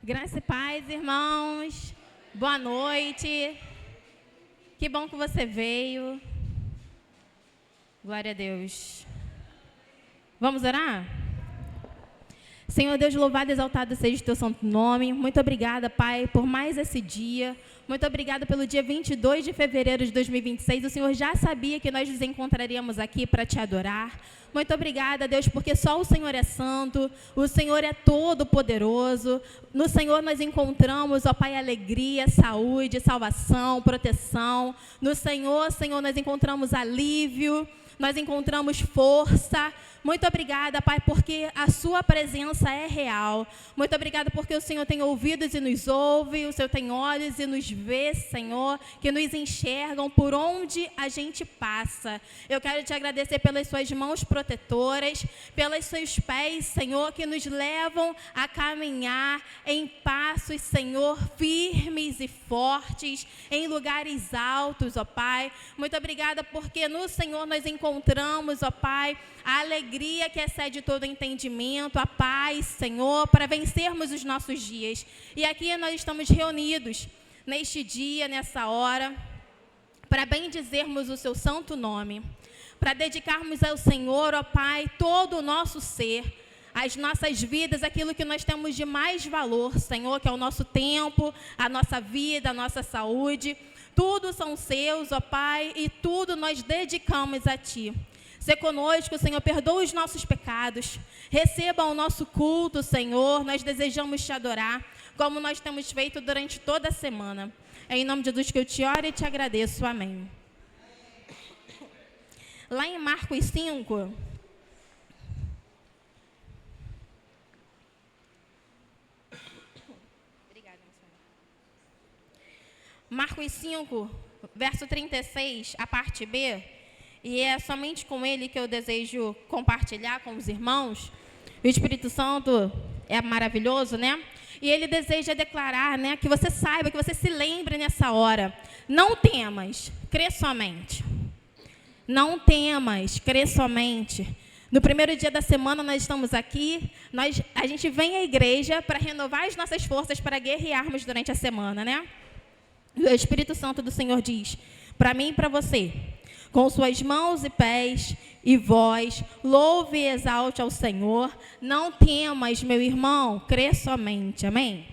Graça e paz, irmãos. Boa noite. Que bom que você veio. Glória a Deus. Vamos orar? Senhor Deus, louvado e exaltado seja o teu santo nome. Muito obrigada, Pai, por mais esse dia. Muito obrigada pelo dia 22 de fevereiro de 2026. O Senhor já sabia que nós nos encontraríamos aqui para te adorar. Muito obrigada, Deus, porque só o Senhor é santo, o Senhor é todo poderoso. No Senhor nós encontramos, ó Pai, alegria, saúde, salvação, proteção. No Senhor, Senhor, nós encontramos alívio, nós encontramos força. Muito obrigada, Pai, porque a sua presença é real. Muito obrigada porque o Senhor tem ouvidos e nos ouve, o Senhor tem olhos e nos vê, Senhor, que nos enxergam por onde a gente passa. Eu quero te agradecer pelas suas mãos protetoras, pelos seus pés, Senhor, que nos levam a caminhar em passos, Senhor, firmes e fortes, em lugares altos, ó Pai. Muito obrigada porque no Senhor nós encontramos, ó Pai, a alegria que excede todo entendimento, a paz, Senhor, para vencermos os nossos dias. E aqui nós estamos reunidos neste dia, nessa hora, para bendizermos o seu santo nome, para dedicarmos ao Senhor, ó Pai, todo o nosso ser, as nossas vidas, aquilo que nós temos de mais valor, Senhor, que é o nosso tempo, a nossa vida, a nossa saúde. Tudo são seus, ó Pai, e tudo nós dedicamos a Ti. Sê conosco, Senhor, perdoa os nossos pecados, receba o nosso culto, Senhor, nós desejamos te adorar, como nós temos feito durante toda a semana. É em nome de Jesus que eu te oro e te agradeço, amém. Lá em Marcos 5, Marcos 5, verso 36, a parte B, e é somente com ele que eu desejo compartilhar com os irmãos. O Espírito Santo é maravilhoso, né? E ele deseja declarar, né, que você saiba, que você se lembre nessa hora. Não temas, crê somente. Não temas, crê somente. No primeiro dia da semana nós estamos aqui, a gente vem à igreja para renovar as nossas forças para guerrearmos durante a semana, né? E o Espírito Santo do Senhor diz, para mim e para você, com suas mãos e pés e voz, louve e exalte ao Senhor. Não temas, meu irmão, crê somente. Amém?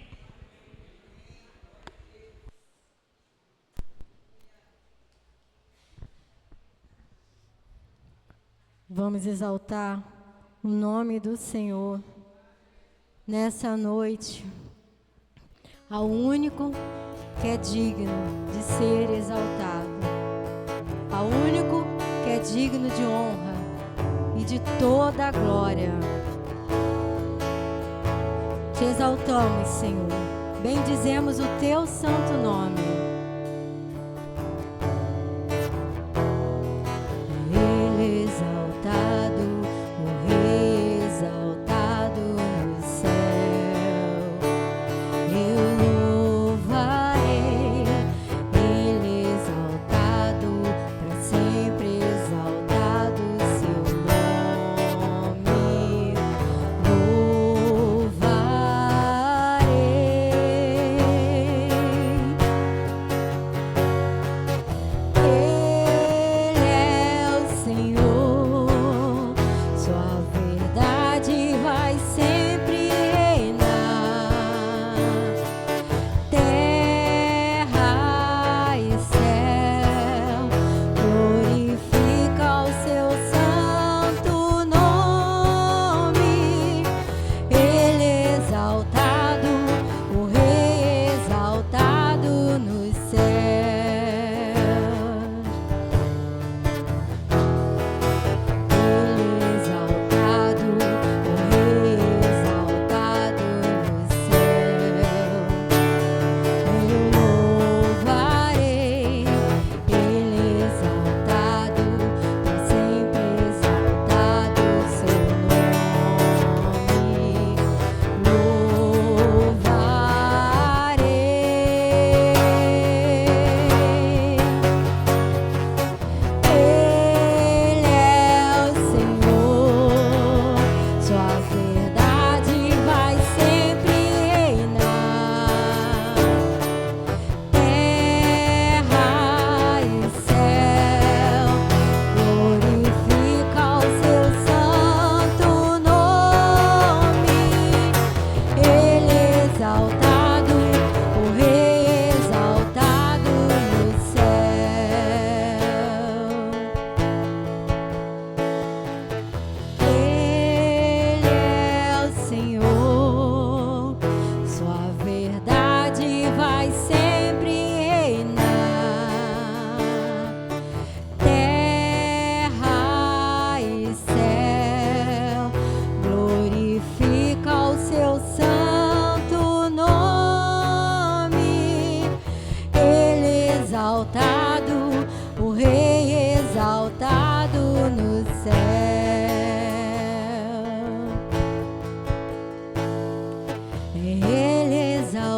Vamos exaltar o nome do Senhor nessa noite, ao único que é digno de ser exaltado, ao único que é digno de honra e de toda a glória. Te exaltamos, Senhor, bendizemos o teu santo nome. Ele exaltado, o Rei exaltado no céu. Eu louvarei, Ele exaltado, para sempre exaltado seu nome. Louvarei.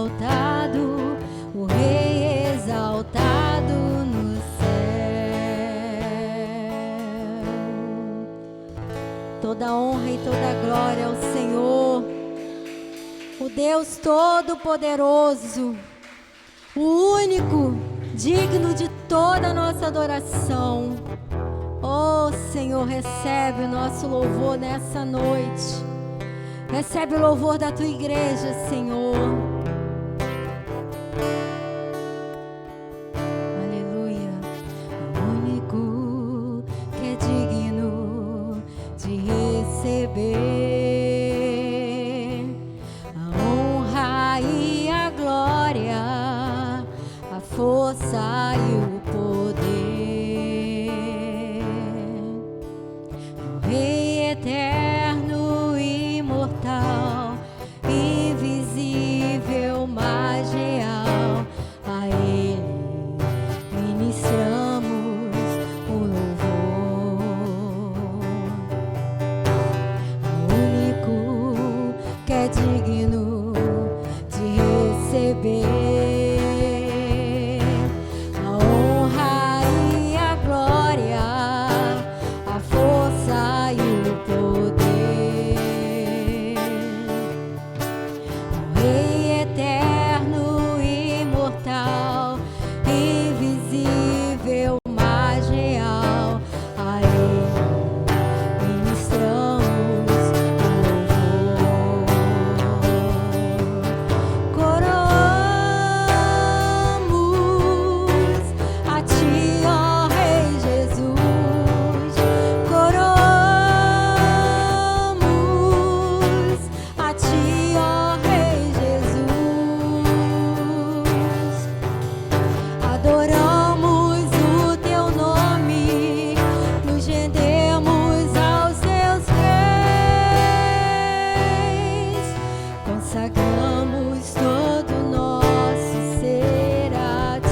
exaltado, o Rei exaltado no céu. Toda honra e toda glória ao Senhor, o Deus Todo-Poderoso, o único digno de toda a nossa adoração. Oh Senhor, recebe o nosso louvor nessa noite. Recebe o louvor da tua igreja, Senhor. Aleluia. O único que é digno de receber a honra e a glória, a força e o poder. O Rei eterno, imortal, invisível, mas real, a Ele ministramos o louvor. O único que é digno de receber a honra e a glória, a força e o poder. O Rei eterno, imortal, invisível, mas real, a Ele ministramos o louvor. Coroamos a Ti, ó Rei Jesus. Coroamos a Ti, ó Rei Jesus. Adoramos o Teu nome, nos rendemos aos Teus pés, consagramos todo o nosso ser a Ti.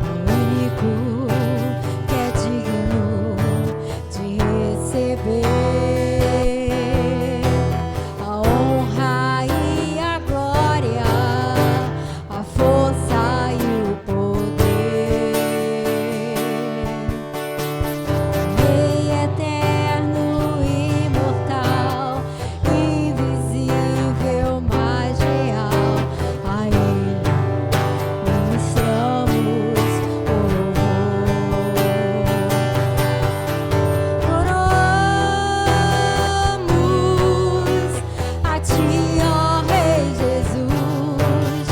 O único que é digno de receber a honra e a glória, a força e o poder. Rei eterno, imortal, invisível, mas real, a Ele ministramos o louvor. Coroamos a Ti, ó Rei Jesus.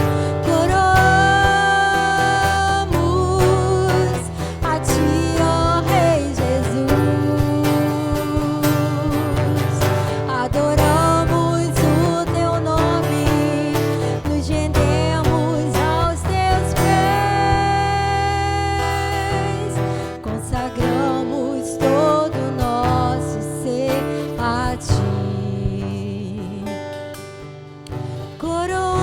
Coroamos a Ti, ó Rei Jesus. Adoramos o Teu nome, nos rendemos aos Teus pés, consagramos todo o nosso ser a Ti. Coroamos.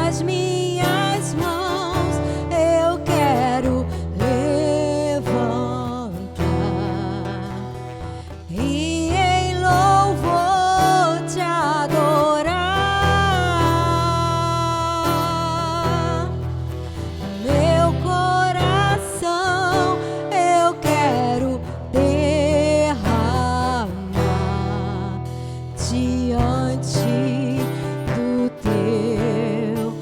As minhas mãos eu quero levantar e em louvor Te adorar. Meu coração eu quero derramar diante do Teu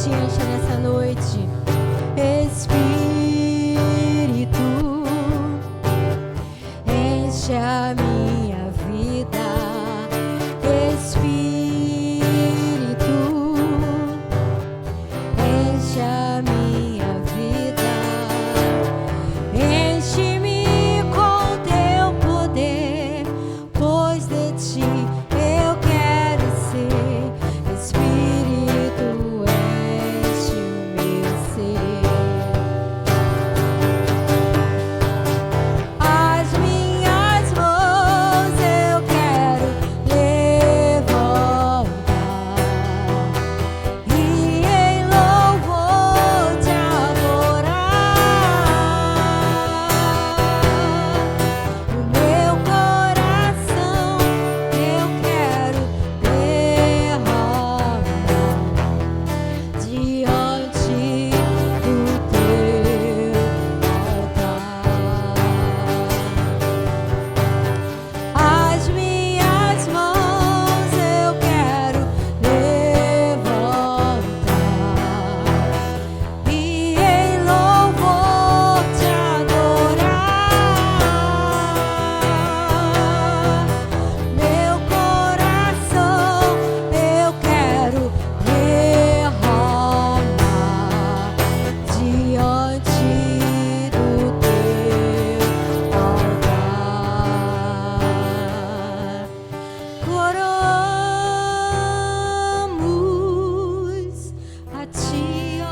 te encha nessa noite. Espírito, enche a minha vida. Espírito, enche a minha vida. Enche-me com teu poder, pois de ti eu quero ser. Espírito, enche o meu ser. As minhas mãos eu quero levantar e em louvor te adorar. O meu coração eu quero derramar diante do teu altar. As minhas mãos eu quero levantar e em louvor te adorar. Meu coração eu quero derramar diante do teu altar. Coroamos a ti, ó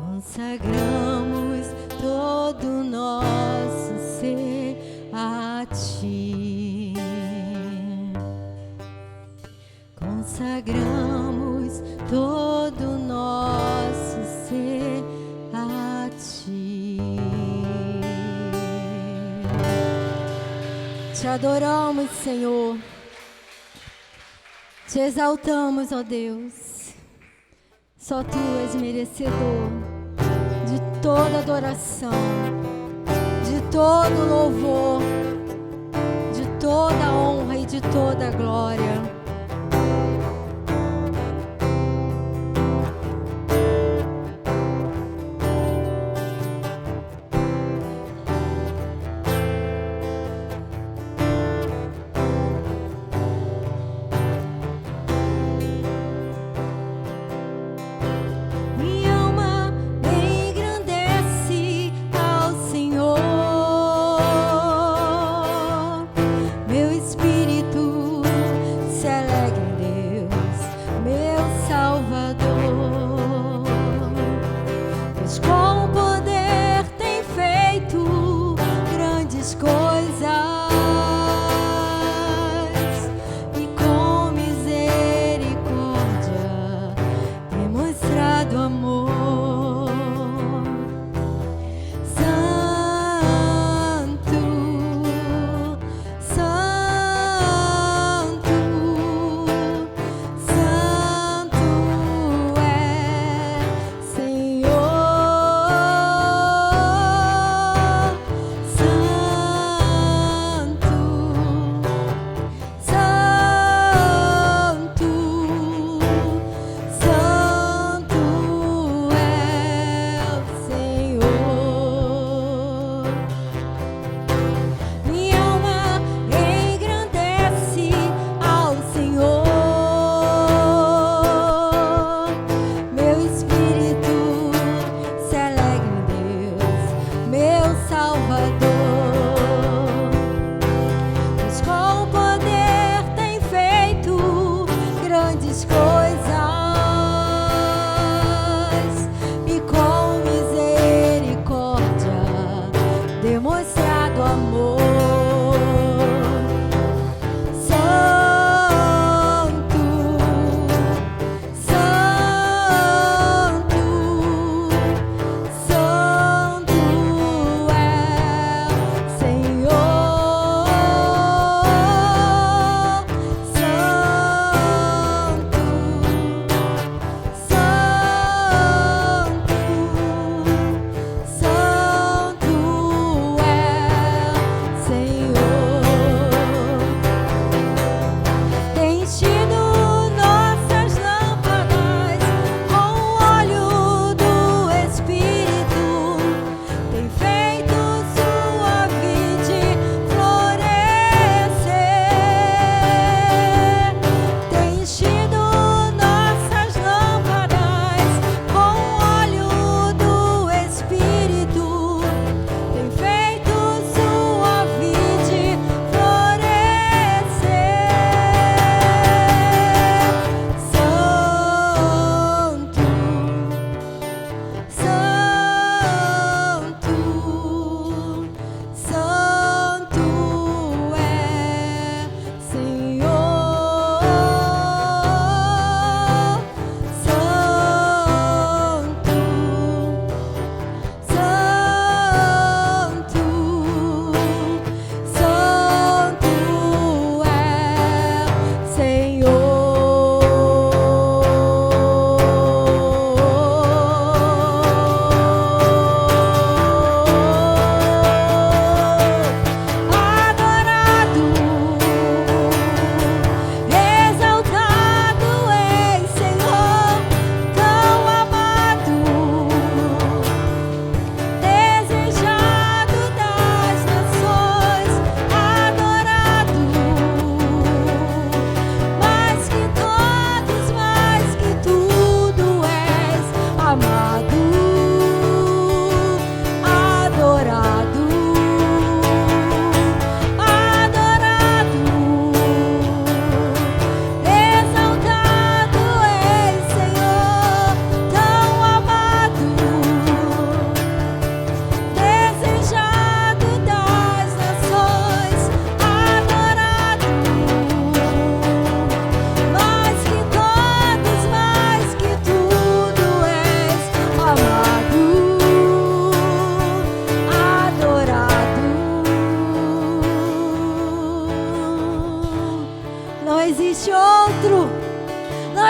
consagramos todo o nosso ser a ti. Consagramos todo o nosso ser a ti. Te adoramos, Senhor. Te exaltamos, ó Deus. Só tu és merecedor de toda adoração, de todo louvor, de toda honra e de toda glória. Minha alma engrandece ao Senhor, meu espírito se alegra em Deus, meu Salvador. Pois com poder tem feito grandes coisas e com misericórdia demonstrado amor. Santo, Santo, Santo é Senhor. Santo, Santo, Santo é o Senhor. Minha alma engrandece ao Senhor, meu espírito se alegra em Deus, meu Salvador. Pois com poder tem feito grandes coisas e com misericórdia demonstrado amor. Santo, Santo, Santo é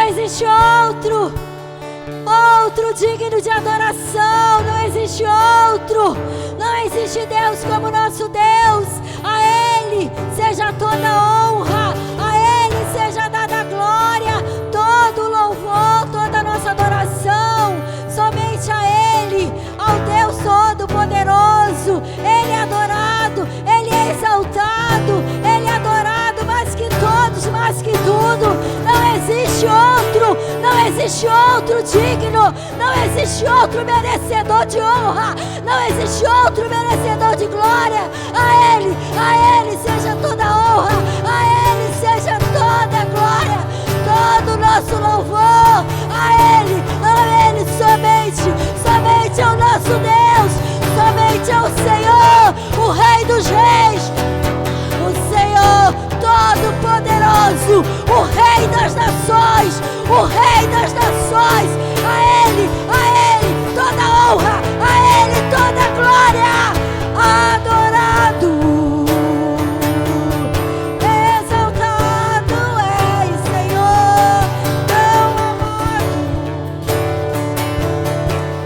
existe outro digno de adoração, não existe outro, não existe Deus como nosso Deus. A Ele seja toda honra, a Ele seja dada glória, todo louvor, toda nossa adoração, somente a Ele, ao Deus Todo-Poderoso. Ele é adorado, Ele é exaltado, Ele é adorado mais que todos, mais que tudo. Não existe outro, não existe outro digno, não existe outro merecedor de honra, não existe outro merecedor de glória. A Ele seja toda honra, a Ele seja toda glória, todo o nosso louvor. A Ele somente ao nosso Deus, somente ao Senhor, o Rei dos Reis, o Senhor Todo-Poderoso, o Rei das Nações, o Rei das Nações. A Ele toda honra, a Ele toda glória. Adorado, exaltado és, Senhor, tão amado,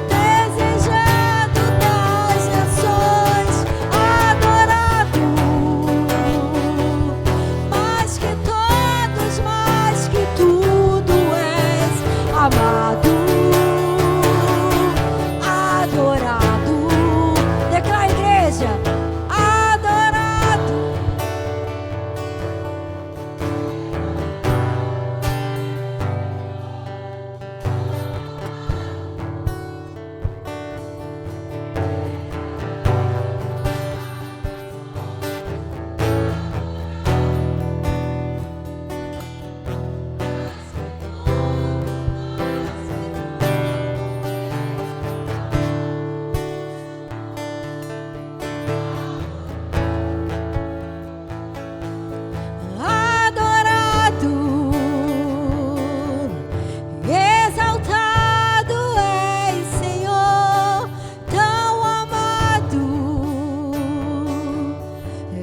desejado das nações, adorado, mais que todos, mais que tudo és amado, adorado. Declara, igreja, adorado. Adorado, exaltado és, Senhor, tão amado,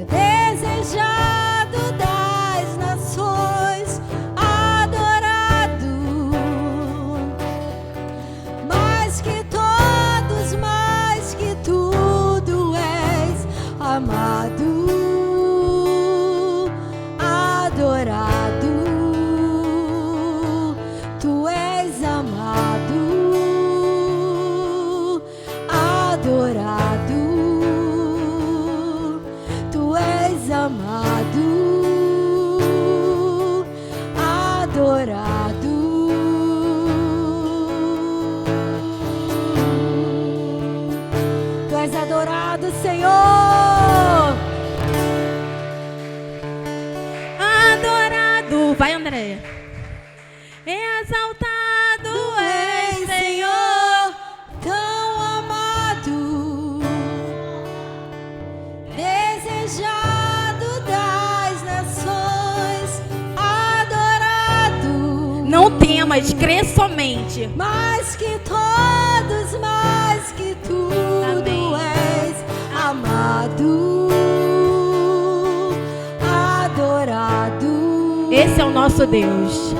desejado das nações, adorado, mais que todos, mais que tudo és amado, adorado, tu és amado, adorado, tu és amado, adorado. Tu és adorado, Senhor. Adorado. Vai, André. Exaltado és, Senhor, tão amado, desejado das nações, adorado. Não temas, crê somente. Mais que todos, mais que tudo. Amém. És amado, adorado. Esse é o nosso Deus.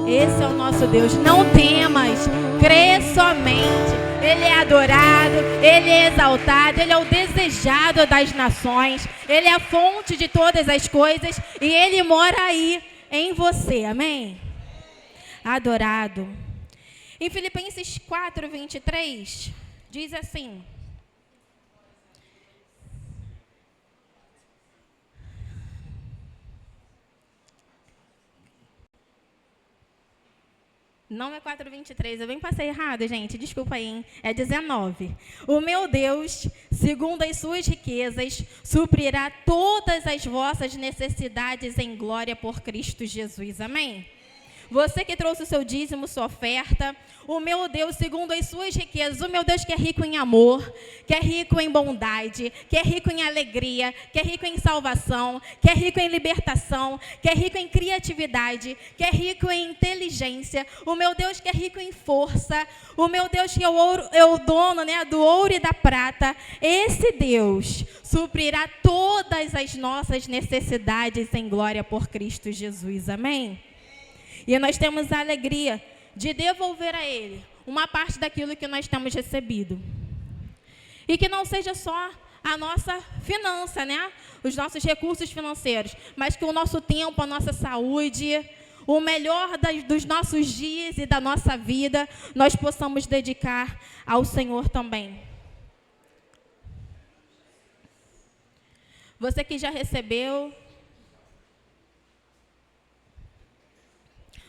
Esse é o nosso Deus. Não temas, crê somente. Ele é adorado, Ele é exaltado, Ele é o desejado das nações, Ele é a fonte de todas as coisas e Ele mora aí em você, amém? Adorado. Em Filipenses 4:23, diz assim: não é 4:23, eu bem passei errado, gente, desculpa aí, hein? É 19. O meu Deus, segundo as suas riquezas, suprirá todas as vossas necessidades em glória por Cristo Jesus, amém? Você que trouxe o seu dízimo, sua oferta, o meu Deus, segundo as suas riquezas, o meu Deus que é rico em amor, que é rico em bondade, que é rico em alegria, que é rico em salvação, que é rico em libertação, que é rico em criatividade, que é rico em inteligência, o meu Deus que é rico em força, o meu Deus que é o dono, né, do ouro e da prata, esse Deus suprirá todas as nossas necessidades em glória por Cristo Jesus, amém? E nós temos a alegria de devolver a Ele uma parte daquilo que nós temos recebido. E que não seja só a nossa finança, né? Os nossos recursos financeiros, mas que o nosso tempo, a nossa saúde, o melhor dos nossos dias e da nossa vida, nós possamos dedicar ao Senhor também. Você que já recebeu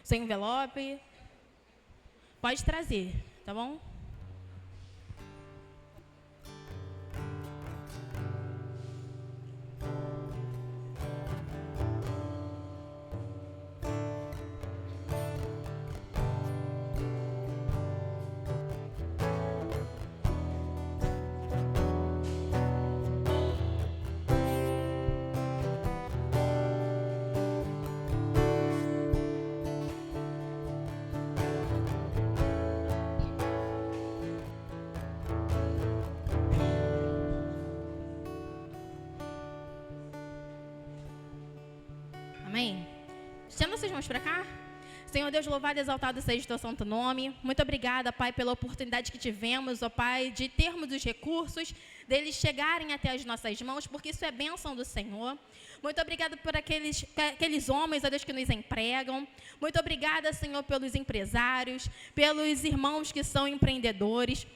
seu envelope, pode trazer, tá bom? Amém? Estenda suas mãos para cá. Senhor Deus, louvado e exaltado seja o teu santo nome. Muito obrigada, Pai, pela oportunidade que tivemos, ó Pai, de termos os recursos, deles chegarem até as nossas mãos, porque isso é bênção do Senhor. Muito obrigada por aqueles homens, ó Deus, que nos empregam. Muito obrigada, Senhor, pelos empresários, pelos irmãos que são empreendedores.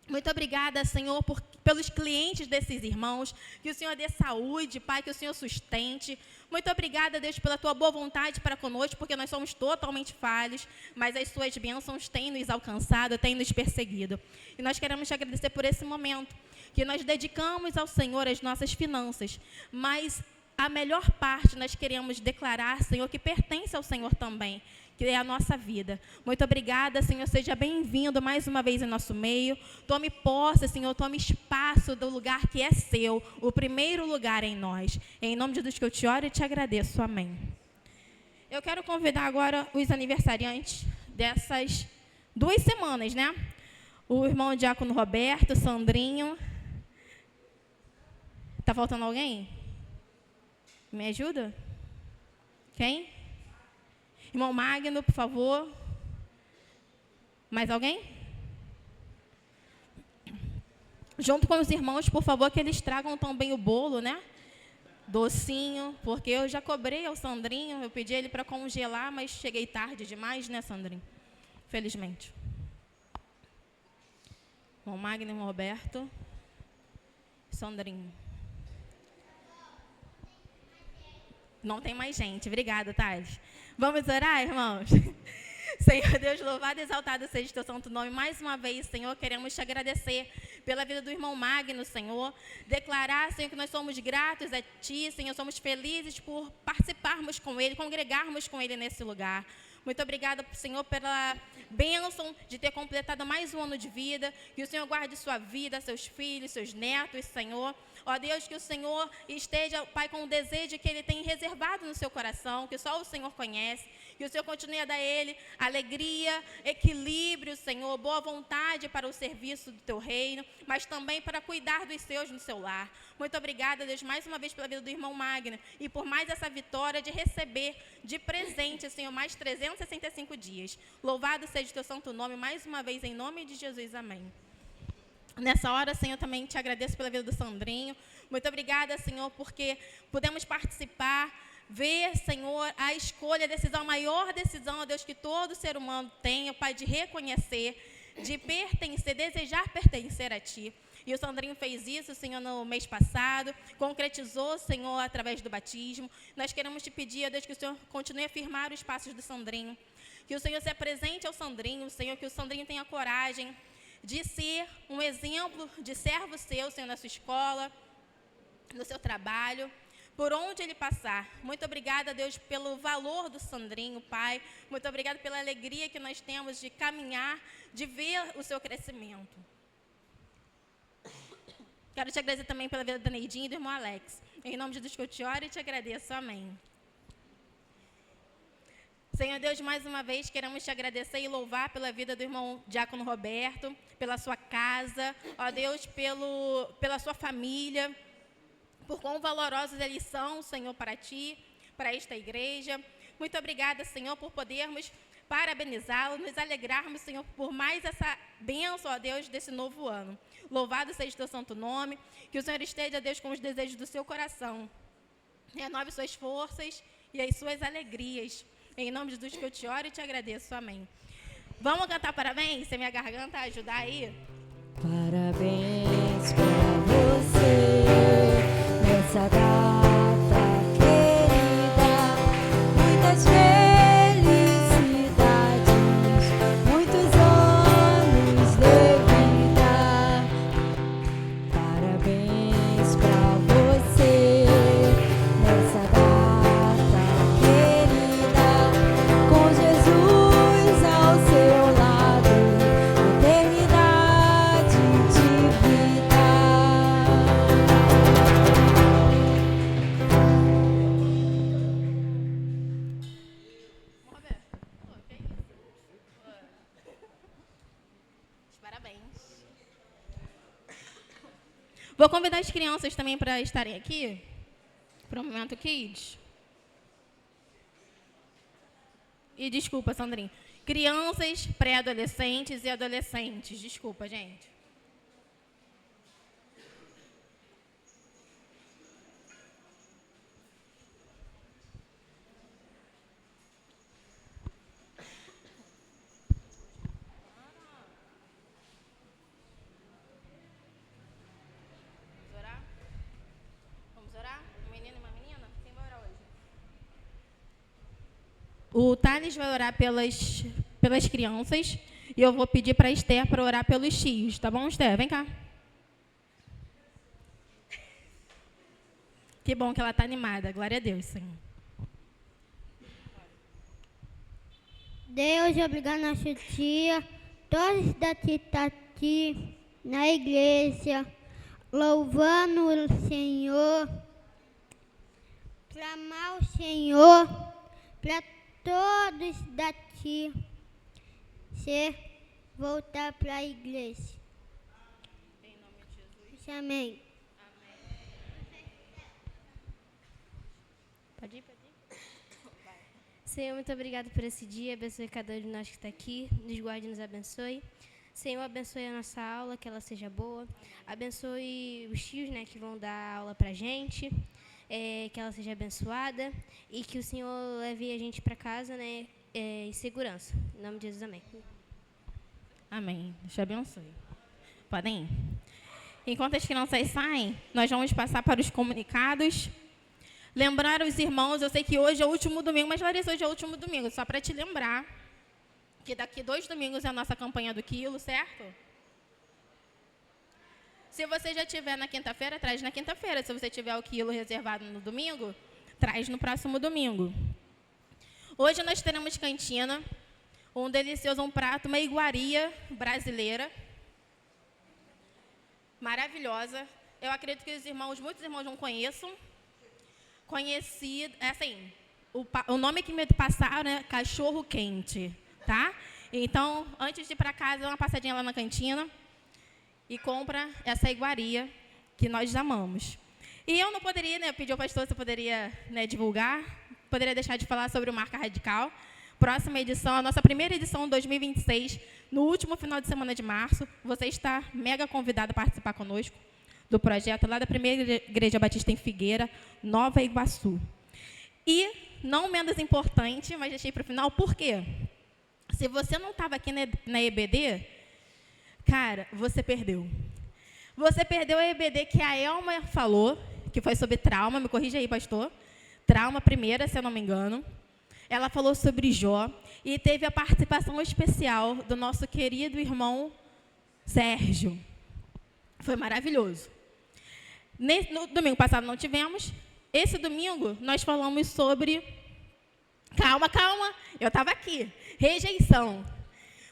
Muito obrigada, Senhor, pelos clientes desses irmãos, que o Senhor dê saúde, Pai, que o Senhor sustente. Muito obrigada, Deus, pela tua boa vontade para conosco, porque nós somos totalmente falhos, mas as suas bênçãos têm nos alcançado, têm nos perseguido. E nós queremos te agradecer por esse momento, que nós dedicamos ao Senhor as nossas finanças, mas a melhor parte nós queremos declarar, Senhor, que pertence ao Senhor também, que é a nossa vida. Muito obrigada, Senhor, seja bem-vindo mais uma vez em nosso meio. Tome posse, Senhor, tome espaço do lugar que é seu, o primeiro lugar em nós. Em nome de Deus que eu te oro e te agradeço. Amém. Eu quero convidar agora os aniversariantes dessas 2 semanas, né? O irmão Diácono Roberto, Sandrinho. Tá faltando alguém? Me ajuda? Quem? Irmão Magno, por favor. Mais alguém? Junto com os irmãos, por favor, que eles tragam também o bolo, né? Docinho, porque eu já cobrei ao Sandrinho, eu pedi ele para congelar, mas cheguei tarde demais, né, Sandrinho? Felizmente. Irmão Magno, irmão Roberto. Sandrinho. Não tem mais gente. Obrigada, Thales. Vamos orar, irmãos? Senhor Deus, louvado e exaltado seja o teu santo nome. Mais uma vez, Senhor, queremos te agradecer pela vida do irmão Magno, Senhor. Declarar, Senhor, que nós somos gratos a Ti, Senhor. Somos felizes por participarmos com Ele, congregarmos com Ele nesse lugar. Muito obrigada, Senhor, pela bênção de ter completado mais um ano de vida. Que o Senhor guarde sua vida, seus filhos, seus netos, Senhor. Ó Deus, que o Senhor esteja, Pai, com o desejo que Ele tem reservado no seu coração, que só o Senhor conhece. Que o Senhor continue a dar a Ele alegria, equilíbrio, Senhor, boa vontade para o serviço do Teu reino, mas também para cuidar dos seus no seu lar. Muito obrigada, Deus, mais uma vez pela vida do irmão Magno e por mais essa vitória de receber de presente, Senhor, mais 365 dias. Louvado seja o Teu santo nome, mais uma vez, em nome de Jesus. Amém. Nessa hora, Senhor, também te agradeço pela vida do Sandrinho. Muito obrigada, Senhor, porque pudemos participar, ver, Senhor, a escolha, a decisão, a maior decisão, ó Deus, que todo ser humano tem, ó Pai, de reconhecer, de pertencer, desejar pertencer a Ti. E o Sandrinho fez isso, Senhor, no mês passado, concretizou, Senhor, através do batismo. Nós queremos te pedir, ó Deus, que o Senhor continue a firmar os passos do Sandrinho, que o Senhor se apresente ao Sandrinho, Senhor, que o Sandrinho tenha coragem de ser um exemplo de servo seu, Senhor, na sua escola, no seu trabalho, por onde ele passar. Muito obrigada, Deus, pelo valor do Sandrinho, Pai. Muito obrigada pela alegria que nós temos de caminhar, de ver o seu crescimento. Quero te agradecer também pela vida da Neidinha e do irmão Alex. Em nome de Deus que eu te oro e te agradeço. Amém. Senhor Deus, mais uma vez queremos te agradecer e louvar pela vida do irmão Diácono Roberto, pela sua casa, ó Deus, pela sua família, por quão valorosos eles são, Senhor, para Ti, para esta igreja. Muito obrigada, Senhor, por podermos parabenizá-lo, nos alegrarmos, Senhor, por mais essa bênção, ó Deus, desse novo ano. Louvado seja o teu santo nome, que o Senhor esteja, Deus, com os desejos do seu coração. Renove suas forças e as suas alegrias. Em nome de Jesus que eu te oro e te agradeço. Amém. Vamos cantar parabéns? Se a minha garganta ajudar aí. Parabéns pra você nessa data querida. Muitas felicidades, muitos anos de vida. Parabéns pra você nessa data querida. Com Jesus ao seu lado, eternidade de vida. Vamos ver. Que isso? Parabéns. Vou convidar as crianças também para estarem aqui, para o Momento Kids. E desculpa, Sandrinho. Crianças, pré-adolescentes e adolescentes. Desculpa, gente. Vamos orar? Vamos orar? Um menino e uma menina? Quem vai orar hoje? O Thales vai orar pelas crianças e eu vou pedir para a Esther para orar pelos tios, tá bom, Esther? Vem cá. Que bom que ela está animada. Glória a Deus, Senhor. Deus, obrigado nosso dia, todos daqui estão aqui na igreja, louvando o Senhor, clamar o Senhor, para todos daqui se voltar para a igreja. Em nome de Jesus. Amém. Pode ir, pode ir. Senhor, muito obrigado por esse dia. Abençoe cada um de nós que está aqui. Nos guarde e nos abençoe. Senhor, abençoe a nossa aula, que ela seja boa. Abençoe os tios, né, que vão dar aula para a gente. Que ela seja abençoada. E que o Senhor leve a gente para casa, né, em segurança. Em nome de Jesus, amém. Amém. Deus te abençoe. Podem ir. Enquanto as crianças saem, nós vamos passar para os comunicados. Lembrar os irmãos, eu sei que hoje é o último domingo, mas Larissa, hoje é o último domingo, só para te lembrar que daqui 2 domingos é a nossa campanha do quilo, certo? Se você já tiver na quinta-feira, traz na quinta-feira. Se você tiver o quilo reservado no domingo, traz no próximo domingo. Hoje nós teremos cantina, um delicioso prato, uma iguaria brasileira, maravilhosa. Eu acredito que muitos irmãos não conheçam. Conhecido, assim, o nome que me passaram é cachorro quente, tá? Então, antes de ir para casa, dá uma passadinha lá na cantina e compra essa iguaria que nós amamos. E eu não poderia, né, pedir ao pastor se eu poderia, né, divulgar, poderia deixar de falar sobre o Marca Radical. Próxima edição, a nossa primeira edição 2026, no último final de semana de março. Você está mega convidado a participar conosco do projeto lá da Primeira Igreja Batista em Figueira, Nova Iguaçu. E, não menos importante, mas deixei para o final, por quê? Se você não estava aqui na EBD, cara, você perdeu. Você perdeu a EBD que a Elma falou, que foi sobre trauma, me corrija aí, pastor. Trauma primeira, se eu não me engano. Ela falou sobre Jó e teve a participação especial do nosso querido irmão Sérgio. Foi maravilhoso. No domingo passado não tivemos. Esse domingo nós falamos sobre... Calma, eu estava aqui. Rejeição.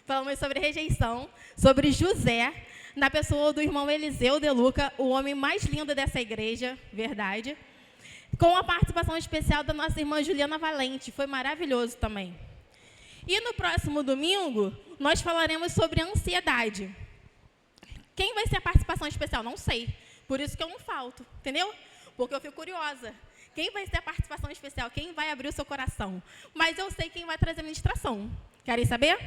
Falamos sobre rejeição, sobre José, na pessoa do irmão Eliseu de Luca, o homem mais lindo dessa igreja, verdade. Com a participação especial da nossa irmã Juliana Valente. Foi maravilhoso também. E no próximo domingo, nós falaremos sobre ansiedade. Quem vai ser a participação especial? Não sei. Por isso que eu não falto, entendeu? Porque eu fico curiosa. Quem vai ser a participação especial? Quem vai abrir o seu coração? Mas eu sei quem vai trazer a ministração. Querem saber?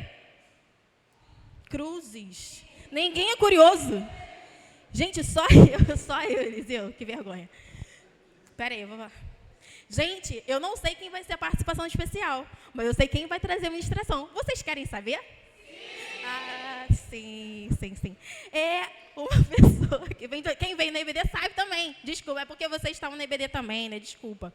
Cruzes. Ninguém é curioso. Gente, só eu, Eliseu. Que vergonha. Espera aí, eu vou... Gente, eu não sei quem vai ser a participação especial, mas eu sei quem vai trazer a ministração. Vocês querem saber? Sim. Ah, sim. É uma pessoa que vem... Quem vem na IBD sabe também. Desculpa, é porque vocês estavam na IBD também, né? Desculpa.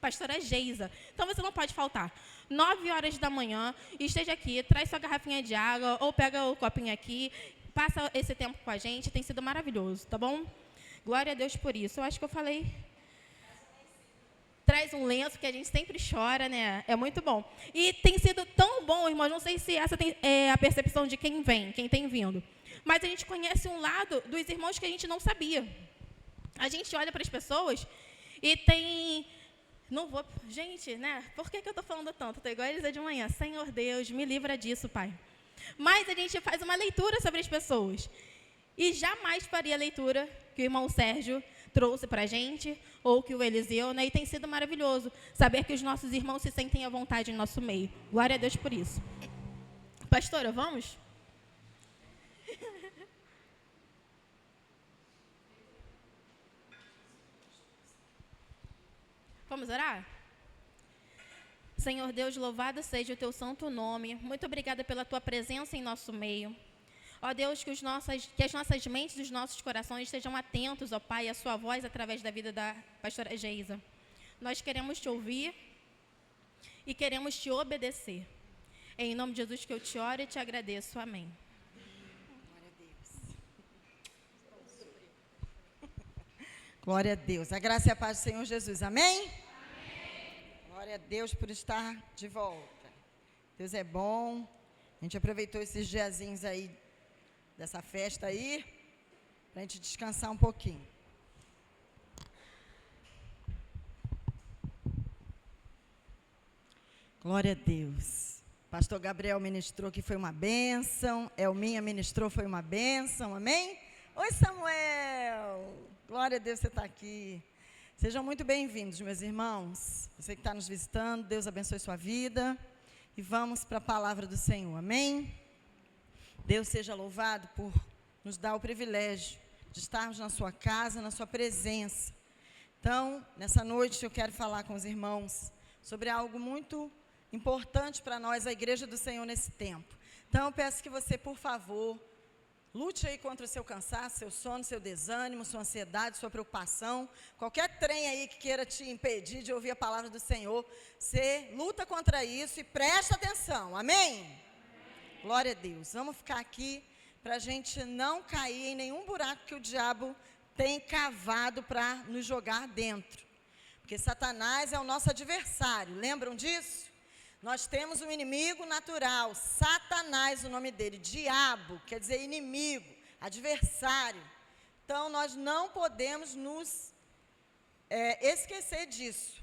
Pastora Geisa. Então, você não pode faltar. 9 horas da manhã, esteja aqui, traz sua garrafinha de água ou pega o copinho aqui, passa esse tempo com a gente, tem sido maravilhoso, tá bom? Glória a Deus por isso. Eu acho que eu falei... Traz um lenço, que a gente sempre chora, né? É muito bom. E tem sido tão bom, irmãos, não sei se essa é a percepção de quem vem, quem tem vindo. Mas a gente conhece um lado dos irmãos que a gente não sabia. A gente olha para as pessoas e tem... Não vou... Gente, né? Por que eu estou falando tanto? Estou igual a Elisa de manhã. Senhor Deus, me livra disso, Pai. Mas a gente faz uma leitura sobre as pessoas. E jamais faria a leitura que o irmão Sérgio trouxe para a gente, ou que o Eliseu, né? E tem sido maravilhoso saber que os nossos irmãos se sentem à vontade em nosso meio. Glória a Deus por isso. Pastora, vamos? Vamos orar? Senhor Deus, louvado seja o teu santo nome. Muito obrigada pela tua presença em nosso meio. Ó Deus, que as nossas mentes e os nossos corações estejam atentos, ó Pai, à sua voz através da vida da pastora Geisa. Nós queremos te ouvir e queremos te obedecer. É em nome de Jesus que eu te oro e te agradeço. Amém. Glória a Deus. A graça e a paz do Senhor Jesus. Amém? Amém. Glória a Deus por estar de volta. Deus é bom. A gente aproveitou esses diazinhos aí, dessa festa aí, para a gente descansar um pouquinho. Glória a Deus. Pastor Gabriel ministrou que foi uma bênção. Elminha ministrou, foi uma bênção. Amém? Oi, Samuel. Glória a Deus, você está aqui. Sejam muito bem-vindos, meus irmãos. Você que está nos visitando, Deus abençoe sua vida. E vamos para a palavra do Senhor. Amém? Deus seja louvado por nos dar o privilégio de estarmos na sua casa, na sua presença. Então, nessa noite eu quero falar com os irmãos sobre algo muito importante para nós, a Igreja do Senhor, nesse tempo. Então, eu peço que você, por favor, lute aí contra o seu cansaço, seu sono, seu desânimo, sua ansiedade, sua preocupação. Qualquer trem aí que queira te impedir de ouvir a palavra do Senhor, você luta contra isso e presta atenção. Amém? Glória a Deus. Vamos ficar aqui para a gente não cair em nenhum buraco que o diabo tem cavado para nos jogar dentro. Porque Satanás é o nosso adversário. Lembram disso? Nós temos um inimigo natural, Satanás, o nome dele, diabo, quer dizer inimigo, adversário. Então, nós não podemos nos esquecer disso.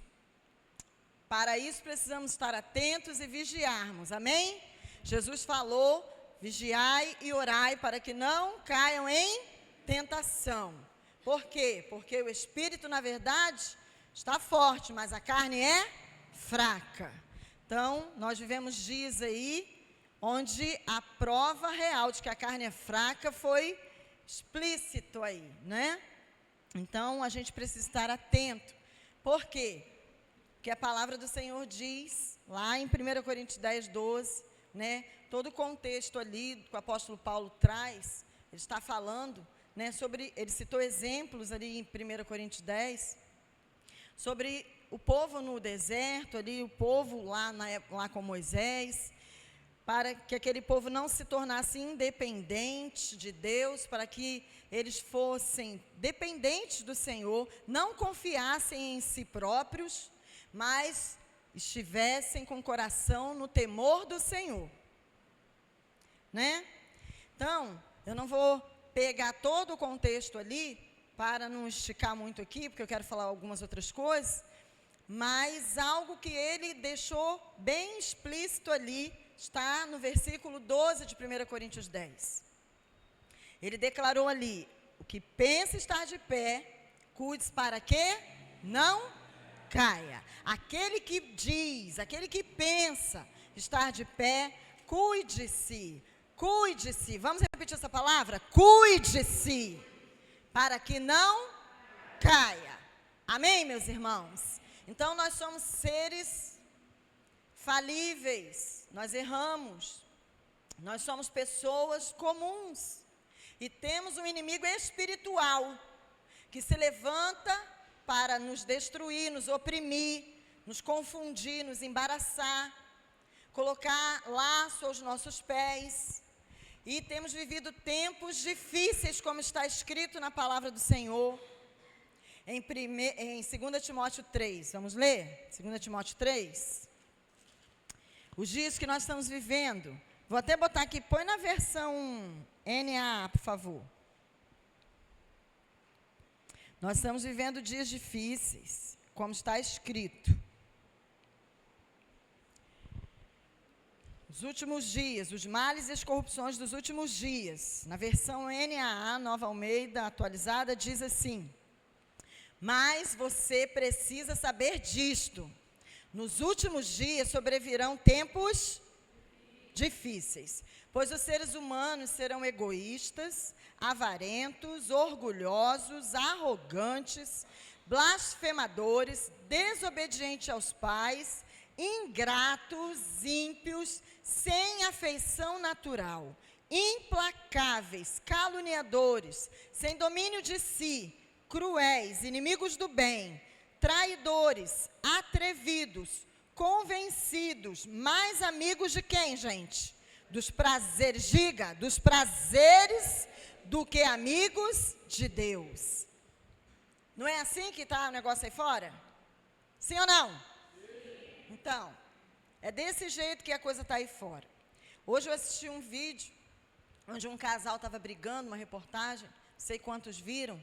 Para isso, precisamos estar atentos e vigiarmos, amém? Jesus falou, vigiai e orai para que não caiam em tentação. Por quê? Porque o espírito, na verdade, está forte, mas a carne é fraca. Então, nós vivemos dias aí, onde a prova real de que a carne é fraca foi explícito aí, né? Então, a gente precisa estar atento. Por quê? Porque a palavra do Senhor diz, lá em 1 Coríntios 10, 12, né? Todo o contexto ali que o apóstolo Paulo traz, ele está falando, né, sobre, ele citou exemplos ali em 1 Coríntios 10, sobre o povo no deserto, ali, o povo lá com Moisés, para que aquele povo não se tornasse independente de Deus, para que eles fossem dependentes do Senhor, não confiassem em si próprios, mas estivessem com o coração no temor do Senhor. Né? Então, eu não vou pegar todo o contexto ali, para não esticar muito aqui, porque eu quero falar algumas outras coisas, mas algo que ele deixou bem explícito ali, está no versículo 12 de 1 Coríntios 10. Ele declarou ali, o que pensa estar de pé, cuide para que não caia. Aquele que diz, aquele que pensa estar de pé, cuide-se. Cuide-se. Vamos repetir essa palavra? Cuide-se. Para que não caia. Amém, meus irmãos? Então, nós somos seres falíveis. Nós erramos. Nós somos pessoas comuns. E temos um inimigo espiritual que se levanta para nos destruir, nos oprimir, nos confundir, nos embaraçar, colocar laço aos nossos pés. E temos vivido tempos difíceis, como está escrito na palavra do Senhor, em 2 Timóteo 3. Vamos ler? 2 Timóteo 3. Os dias que nós estamos vivendo. Vou até botar aqui, põe na versão NAA, por favor. Nós estamos vivendo dias difíceis, como está escrito. Os últimos dias, os males e as corrupções dos últimos dias. Na versão NAA, Nova Almeida, atualizada, diz assim: mas você precisa saber disto. Nos últimos dias sobrevirão tempos difíceis, pois os seres humanos serão egoístas, avarentos, orgulhosos, arrogantes, blasfemadores, desobedientes aos pais, ingratos, ímpios, sem afeição natural, implacáveis, caluniadores, sem domínio de si, cruéis, inimigos do bem, traidores, atrevidos, convencidos, mais amigos de quem, gente? Dos prazeres, diga, dos prazeres do que amigos de Deus. Não é assim que está o negócio aí fora? Sim ou não? Sim. Então, é desse jeito que a coisa está aí fora. Hoje eu assisti um vídeo, onde um casal estava brigando, uma reportagem, não sei quantos viram,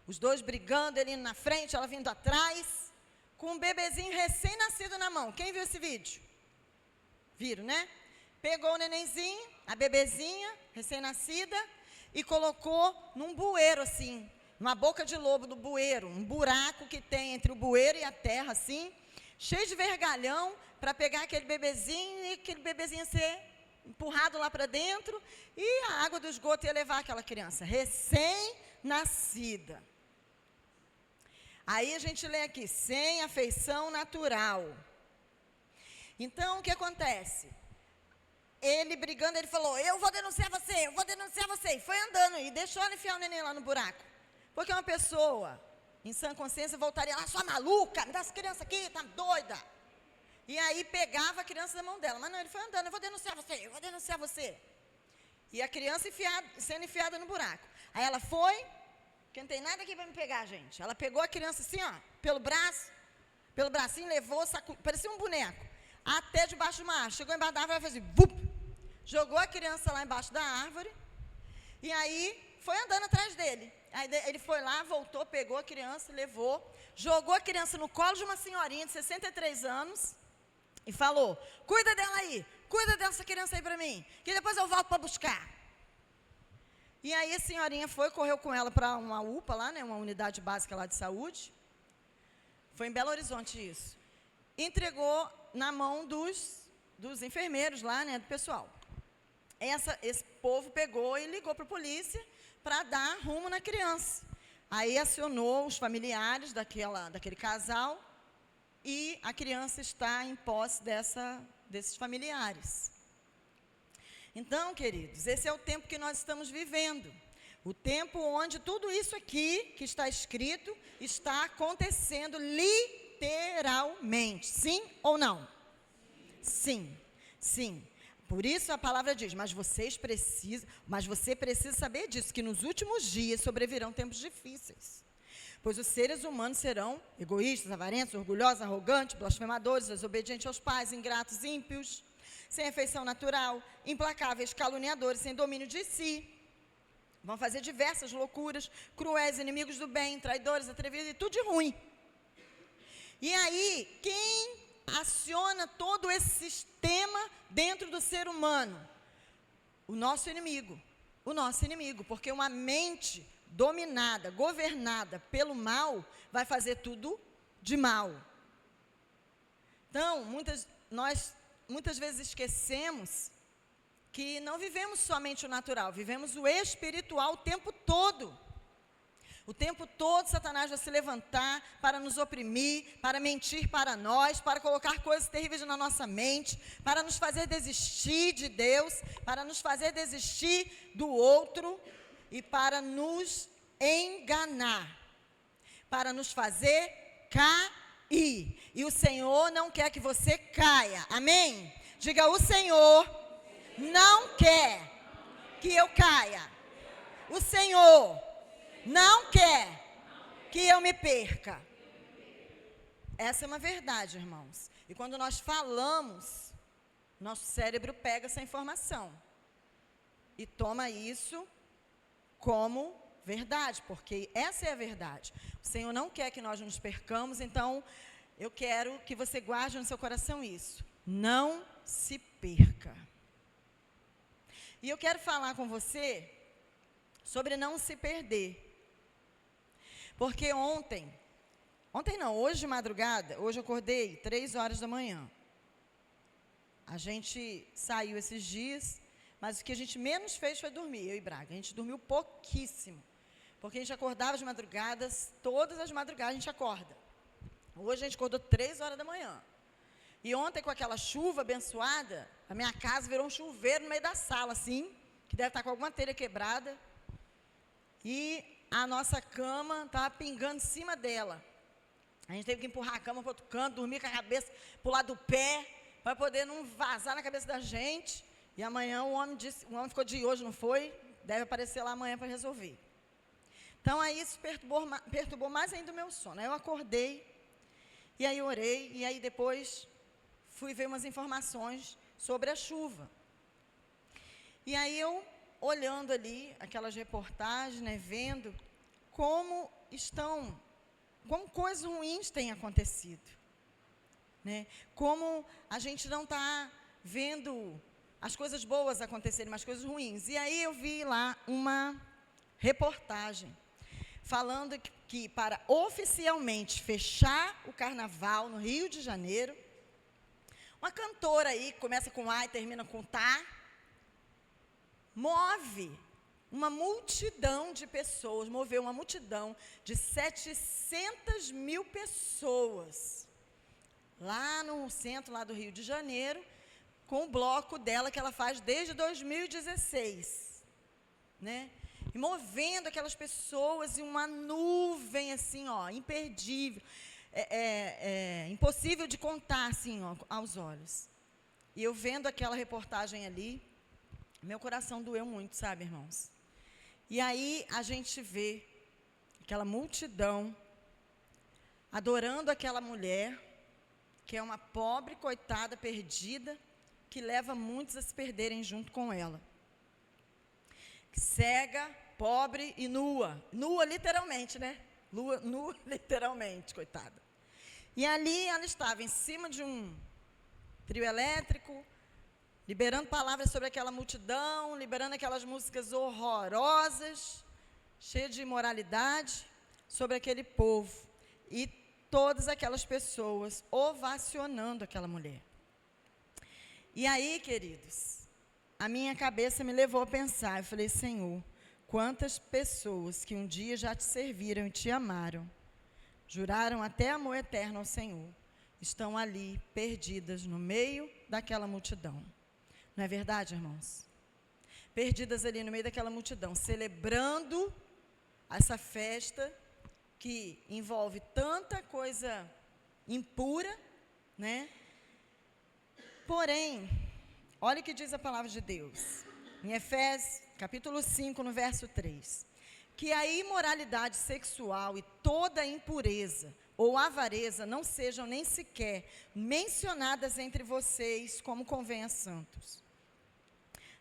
os dois brigando, ele indo na frente, ela vindo atrás, com um bebezinho recém-nascido na mão. Quem viu esse vídeo? Viram, né? Pegou o nenenzinho, a bebezinha, recém-nascida, e colocou num bueiro, assim, numa boca de lobo do bueiro, um buraco que tem entre o bueiro e a terra, assim, cheio de vergalhão, para pegar aquele bebezinho e aquele bebezinho ser empurrado lá para dentro, e a água do esgoto ia levar aquela criança, recém-nascida. Aí a gente lê aqui, sem afeição natural. Então, o que acontece? Ele brigando, ele falou, eu vou denunciar você, eu vou denunciar você. E foi andando e deixou ela enfiar o neném lá no buraco. Porque uma pessoa, em sã consciência, voltaria lá, sua maluca, me dá essa criança aqui, tá doida. E aí pegava a criança da mão dela. Mas não, ele foi andando, eu vou denunciar você, eu vou denunciar você. E a criança sendo enfiada no buraco. Aí ela foi, que não tem nada aqui para me pegar, gente. Ela pegou a criança assim, ó, pelo bracinho, levou, parecia um boneco, até debaixo de uma árvore. Chegou embaixo da árvore, ela fez assim, vup, jogou a criança lá embaixo da árvore, e aí foi andando atrás dele. Aí ele foi lá, voltou, pegou a criança, levou, jogou a criança no colo de uma senhorinha de 63 anos, e falou, cuida dela aí, cuida dessa criança aí para mim, que depois eu volto para buscar. E aí a senhorinha foi, correu com ela para uma UPA lá, né, uma unidade básica lá de saúde. Foi em Belo Horizonte isso. Entregou na mão dos enfermeiros lá, né, do pessoal. Esse povo pegou e ligou para a polícia para dar rumo na criança. Aí acionou os familiares daquele casal e a criança está em posse desses familiares. Então, queridos, esse é o tempo que nós estamos vivendo. O tempo onde tudo isso aqui que está escrito está acontecendo literalmente. Sim ou não? Sim, sim. Por isso a palavra diz, mas você precisa saber disso, que nos últimos dias sobrevirão tempos difíceis. Pois os seres humanos serão egoístas, avarentos, orgulhosos, arrogantes, blasfemadores, desobedientes aos pais, ingratos, ímpios, sem afeição natural, implacáveis, caluniadores, sem domínio de si. Vão fazer diversas loucuras, cruéis, inimigos do bem, traidores, atrevidos e tudo de ruim. E aí, quem aciona todo esse sistema dentro do ser humano? O nosso inimigo, porque uma mente dominada, governada pelo mal, vai fazer tudo de mal. Então, nós muitas vezes esquecemos que não vivemos somente o natural, vivemos o espiritual o tempo todo. O tempo todo Satanás vai se levantar para nos oprimir, para mentir para nós, para colocar coisas terríveis na nossa mente, para nos fazer desistir de Deus, para nos fazer desistir do outro e para nos enganar, para nos fazer cair. E o Senhor não quer que você caia, amém? Diga, o Senhor não quer que eu caia. O Senhor não quer que eu me perca. Essa é uma verdade, irmãos. E quando nós falamos, nosso cérebro pega essa informação e toma isso como verdade, porque essa é a verdade. O Senhor não quer que nós nos percamos, então eu quero que você guarde no seu coração isso. Não se perca. E eu quero falar com você sobre não se perder. Porque hoje de madrugada, hoje eu acordei 3 horas da manhã. A gente saiu esses dias, mas o que a gente menos fez foi dormir, eu e Braga. A gente dormiu pouquíssimo, porque a gente acordava de madrugadas, todas as madrugadas a gente acorda. Hoje a gente acordou 3 horas da manhã. E ontem, com aquela chuva abençoada, a minha casa virou um chuveiro no meio da sala, assim, que deve estar com alguma telha quebrada. E a nossa cama estava pingando em cima dela. A gente teve que empurrar a cama para outro canto, dormir com a cabeça para o lado do pé, para poder não vazar na cabeça da gente. E amanhã o homem ficou de hoje, não foi? Deve aparecer lá amanhã para resolver. Então, aí isso perturbou mais ainda o meu sono. Aí eu acordei, e aí orei, e aí depois fui ver umas informações sobre a chuva. E aí eu, olhando ali aquelas reportagens, né, vendo como coisas ruins têm acontecido, né? Como a gente não está vendo as coisas boas acontecerem, mas coisas ruins. E aí eu vi lá uma reportagem falando que para oficialmente fechar o carnaval no Rio de Janeiro, uma cantora aí, que começa com A e termina com Tá, moveu uma multidão de 700 mil pessoas, lá no centro lá do Rio de Janeiro, com o bloco dela que ela faz desde 2016, né? E movendo aquelas pessoas em uma nuvem assim, ó, imperdível, impossível de contar assim, ó, aos olhos. E eu vendo aquela reportagem ali, meu coração doeu muito, sabe, irmãos? E aí a gente vê aquela multidão adorando aquela mulher, que é uma pobre, coitada, perdida, que leva muitos a se perderem junto com ela. Cega, pobre e nua. Nua literalmente, né? Nua literalmente, coitada. E ali ela estava em cima de um trio elétrico, liberando palavras sobre aquela multidão, liberando aquelas músicas horrorosas, cheias de imoralidade, sobre aquele povo. E todas aquelas pessoas ovacionando aquela mulher. E aí, queridos, a minha cabeça me levou a pensar, eu falei, Senhor, quantas pessoas que um dia já te serviram e te amaram, juraram até amor eterno ao Senhor, estão ali, perdidas no meio daquela multidão. Não é verdade, irmãos? Perdidas ali no meio daquela multidão, celebrando essa festa que envolve tanta coisa impura, né? Porém, olha o que diz a palavra de Deus, em Efésios, capítulo 5, no verso 3, que a imoralidade sexual e toda impureza ou avareza não sejam nem sequer mencionadas entre vocês, como convém a santos.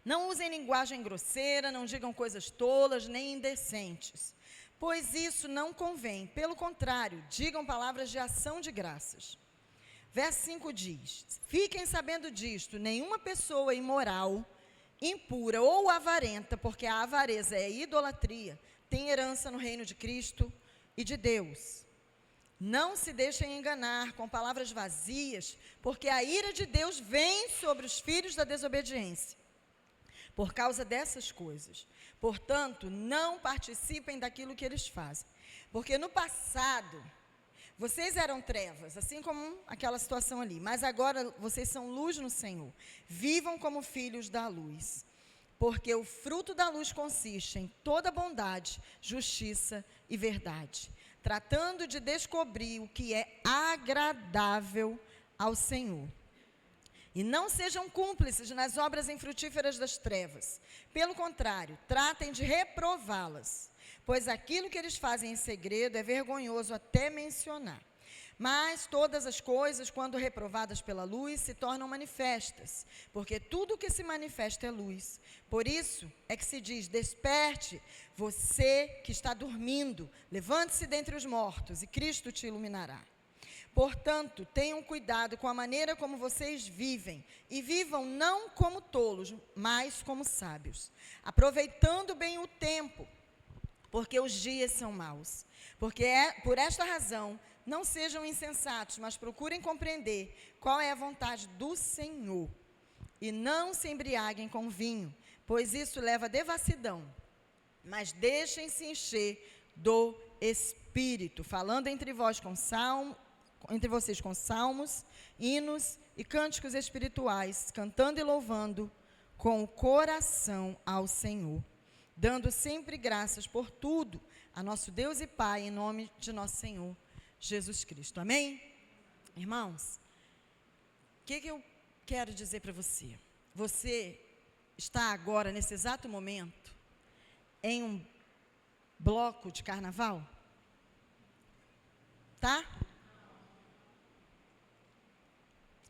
Não usem linguagem grosseira, não digam coisas tolas, nem indecentes, pois isso não convém. Pelo contrário, digam palavras de ação de graças. Verso 5 diz, fiquem sabendo disto, nenhuma pessoa imoral, impura ou avarenta, porque a avareza é idolatria, tem herança no reino de Cristo e de Deus. Não se deixem enganar com palavras vazias, porque a ira de Deus vem sobre os filhos da desobediência, por causa dessas coisas. Portanto, não participem daquilo que eles fazem. Porque no passado, vocês eram trevas, assim como aquela situação ali, mas agora vocês são luz no Senhor. Vivam como filhos da luz. Porque o fruto da luz consiste em toda bondade, justiça e verdade, tratando de descobrir o que é agradável ao Senhor. E não sejam cúmplices nas obras infrutíferas das trevas. Pelo contrário, tratem de reprová-las, pois aquilo que eles fazem em segredo é vergonhoso até mencionar. Mas todas as coisas, quando reprovadas pela luz, se tornam manifestas, porque tudo o que se manifesta é luz. Por isso é que se diz: desperte, você que está dormindo, levante-se dentre os mortos, e Cristo te iluminará. Portanto, tenham cuidado com a maneira como vocês vivem, e vivam não como tolos, mas como sábios, aproveitando bem o tempo, porque os dias são maus. Por esta razão, não sejam insensatos, mas procurem compreender qual é a vontade do Senhor. E não se embriaguem com vinho, pois isso leva à devassidão. Mas deixem-se encher do Espírito, falando entre vocês com salmos, hinos e cânticos espirituais, cantando e louvando com o coração ao Senhor, dando sempre graças por tudo a nosso Deus e Pai, em nome de nosso Senhor Jesus Cristo. Amém? Irmãos, o que eu quero dizer para você? Você está agora, nesse exato momento, em um bloco de carnaval? Tá?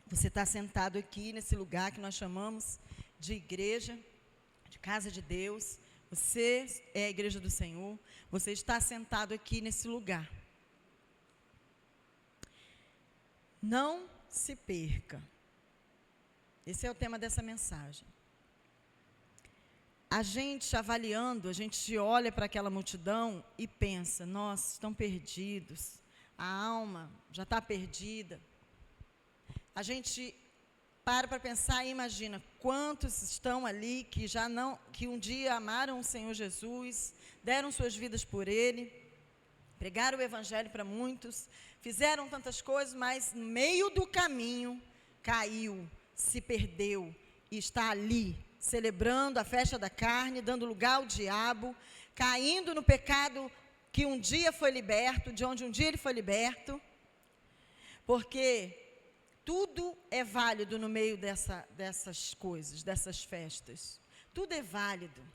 Você está sentado aqui nesse lugar que nós chamamos de igreja, de casa de Deus. Você é a igreja do Senhor. Você está sentado aqui nesse lugar. Não se perca. Esse é o tema dessa mensagem. A gente avaliando, a gente olha para aquela multidão e pensa: nossa, estão perdidos, a alma já está perdida. A gente para pensar e imagina quantos estão ali que um dia amaram o Senhor Jesus, deram suas vidas por Ele, pregaram o Evangelho para muitos, fizeram tantas coisas, mas no meio do caminho caiu, se perdeu e está ali, celebrando a festa da carne, dando lugar ao diabo, caindo no pecado que um dia foi liberto, de onde um dia ele foi liberto, porque tudo é válido no meio dessas coisas, dessas festas. Tudo é válido,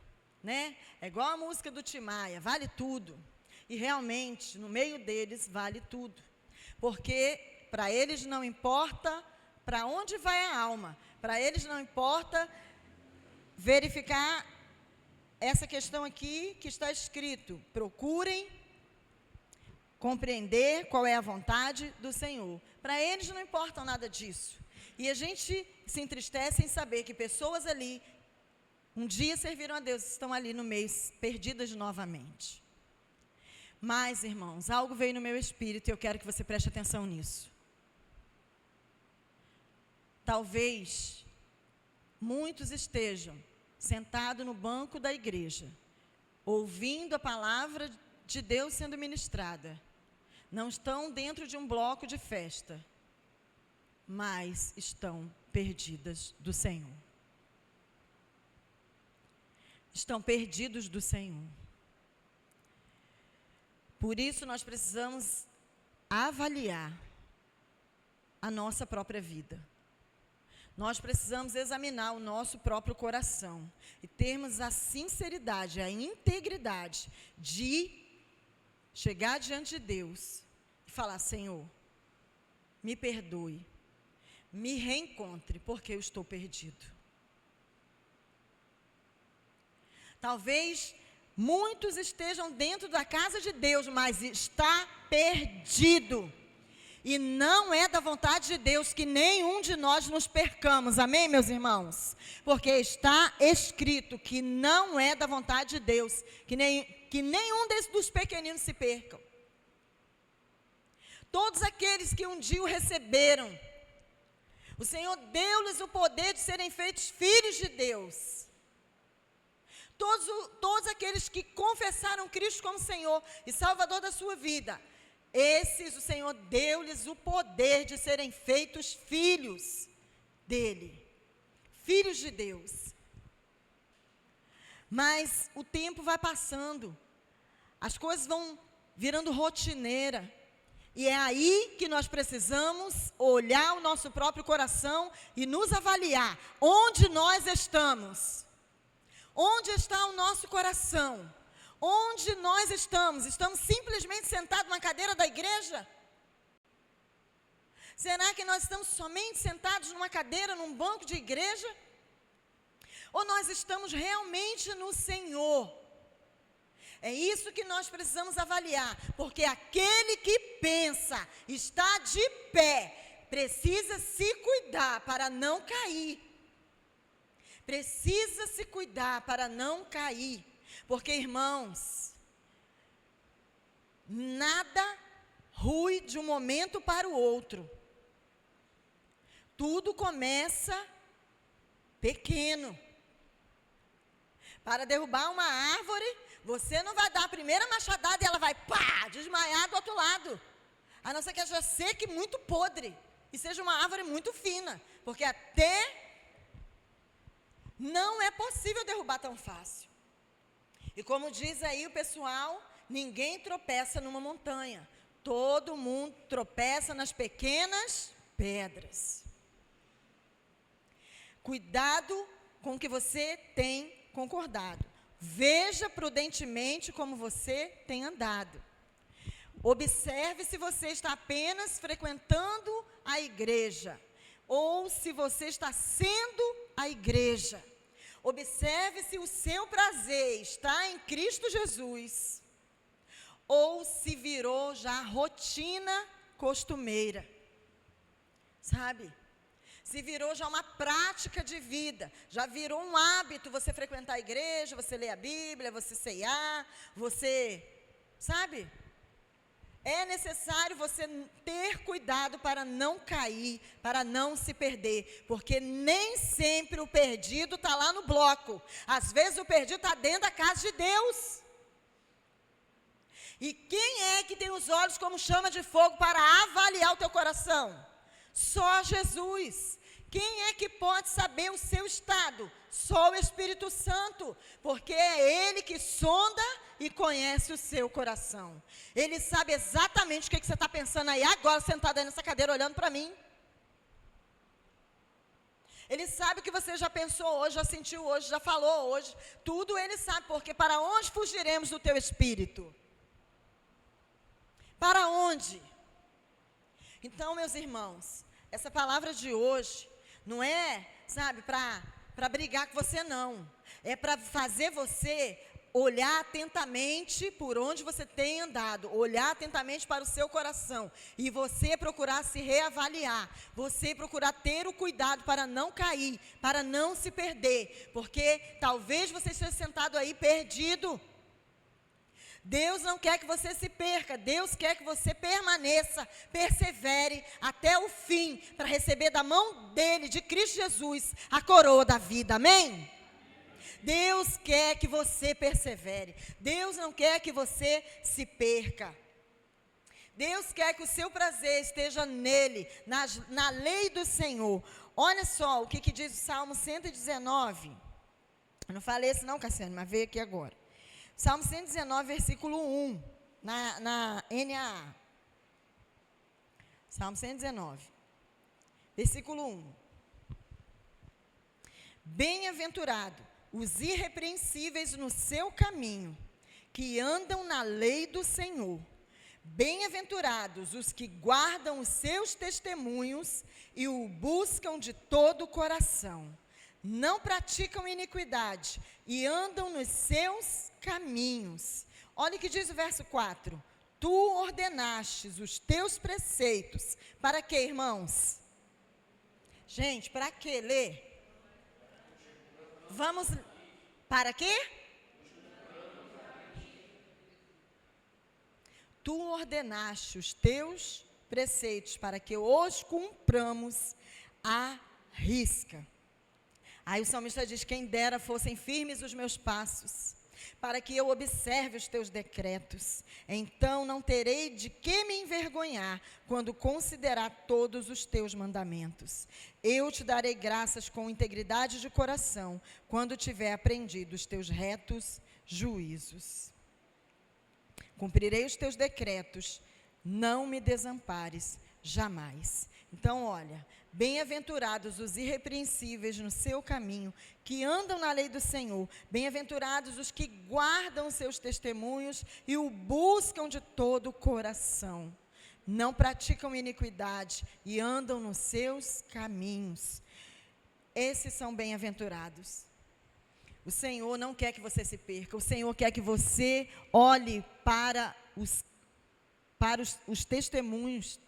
né? É igual a música do Tim Maia, vale tudo. E realmente, no meio deles, vale tudo. Porque para eles não importa para onde vai a alma. Para eles não importa verificar essa questão aqui que está escrito: procurem compreender qual é a vontade do Senhor. Para eles não importa nada disso. E a gente se entristece em saber que pessoas ali, um dia serviram a Deus, estão ali no meio, perdidas novamente. Mas, irmãos, algo veio no meu espírito e eu quero que você preste atenção nisso. Talvez muitos estejam sentados no banco da igreja, ouvindo a palavra de Deus sendo ministrada. Não estão dentro de um bloco de festa, mas estão perdidas do Senhor. Estão perdidos do Senhor. Por isso nós precisamos avaliar a nossa própria vida. Nós precisamos examinar o nosso próprio coração e termos a sinceridade, a integridade de chegar diante de Deus e falar: Senhor, me perdoe, me reencontre, porque eu estou perdido. Talvez muitos estejam dentro da casa de Deus, mas está perdido. E não é da vontade de Deus que nenhum de nós nos percamos. Amém, meus irmãos? Porque está escrito que não é da vontade de Deus que nenhum dos pequeninos se percam. todos aqueles que um dia o receberam. O Senhor deu-lhes o poder de serem feitos filhos de Deus. Todos aqueles que confessaram Cristo como Senhor e Salvador da sua vida, esses o Senhor deu-lhes o poder de serem feitos filhos dele, filhos de Deus. Mas o tempo vai passando, as coisas vão virando rotineira, e é aí que nós precisamos olhar o nosso próprio coração e nos avaliar. Onde nós estamos? Onde está o nosso coração? Onde nós estamos? Estamos simplesmente sentados na cadeira da igreja? Será que nós estamos somente sentados numa cadeira, num banco de igreja? Ou nós estamos realmente no Senhor? É isso que nós precisamos avaliar, porque aquele que pensa, está de pé, precisa se cuidar para não cair. Precisa se cuidar para não cair, porque, irmãos, nada rui de um momento para o outro. Tudo começa pequeno. Para derrubar uma árvore, você não vai dar a primeira machadada e ela vai, pá, desmaiar do outro lado. A não ser que ela já seque muito podre e seja uma árvore muito fina, porque até não é possível derrubar tão fácil. E como diz aí o pessoal, ninguém tropeça numa montanha. Todo mundo tropeça nas pequenas pedras. Cuidado com o que você tem concordado. Veja prudentemente como você tem andado. Observe se você está apenas frequentando a igreja ou se você está sendo a igreja. Observe se o seu prazer está em Cristo Jesus ou se virou já rotina costumeira. Sabe? Se virou já uma prática de vida, já virou um hábito você frequentar a igreja, você ler a Bíblia, você ceiar, você, sabe? É necessário você ter cuidado para não cair, para não se perder, porque nem sempre o perdido está lá no bloco. Às vezes o perdido está dentro da casa de Deus. E quem é que tem os olhos como chama de fogo para avaliar o teu coração? Só Jesus. Quem é que pode saber o seu estado? Só o Espírito Santo, porque é Ele que sonda e conhece o seu coração. Ele sabe exatamente o que você está pensando aí agora, sentado aí nessa cadeira, olhando para mim. Ele sabe o que você já pensou hoje, já sentiu hoje, já falou hoje. Tudo Ele sabe, porque para onde fugiremos do teu Espírito? Para onde? Então, meus irmãos, essa palavra de hoje não é, sabe, para brigar com você, não. É para fazer você olhar atentamente por onde você tem andado, olhar atentamente para o seu coração e você procurar se reavaliar, você procurar ter o cuidado para não cair, para não se perder, porque talvez você esteja sentado aí perdido. Deus não quer que você se perca, Deus quer que você permaneça, persevere até o fim, para receber da mão dele, de Cristo Jesus, a coroa da vida, amém? Deus quer que você persevere, Deus não quer que você se perca. Deus quer que o seu prazer esteja nele, na lei do Senhor. Olha só o que diz o Salmo 119, eu não falei isso não, Cassiane, mas veio aqui agora. Salmo 119, versículo 1, na NAA. Salmo 119, versículo 1. Bem-aventurado os irrepreensíveis no seu caminho, que andam na lei do Senhor. Bem-aventurados os que guardam os seus testemunhos e o buscam de todo o coração. Não praticam iniquidade e andam nos seus caminhos. Olha o que diz o verso 4. Tu ordenastes os teus preceitos. Para quê, irmãos? Gente, para quê ler? Vamos, para quê? Tu ordenaste os teus preceitos, para que os cumpramos à risca. Aí o salmista diz: quem dera fossem firmes os meus passos, para que eu observe os teus decretos. Então não terei de que me envergonhar, quando considerar todos os teus mandamentos. Eu te darei graças com integridade de coração, quando tiver aprendido os teus retos juízos. Cumprirei os teus decretos, não me desampares jamais. Então, olha, bem-aventurados os irrepreensíveis no seu caminho, que andam na lei do Senhor. Bem-aventurados os que guardam os seus testemunhos e o buscam de todo o coração. Não praticam iniquidade e andam nos seus caminhos. Esses são bem-aventurados. O Senhor não quer que você se perca. O Senhor quer que você olhe para os testemunhos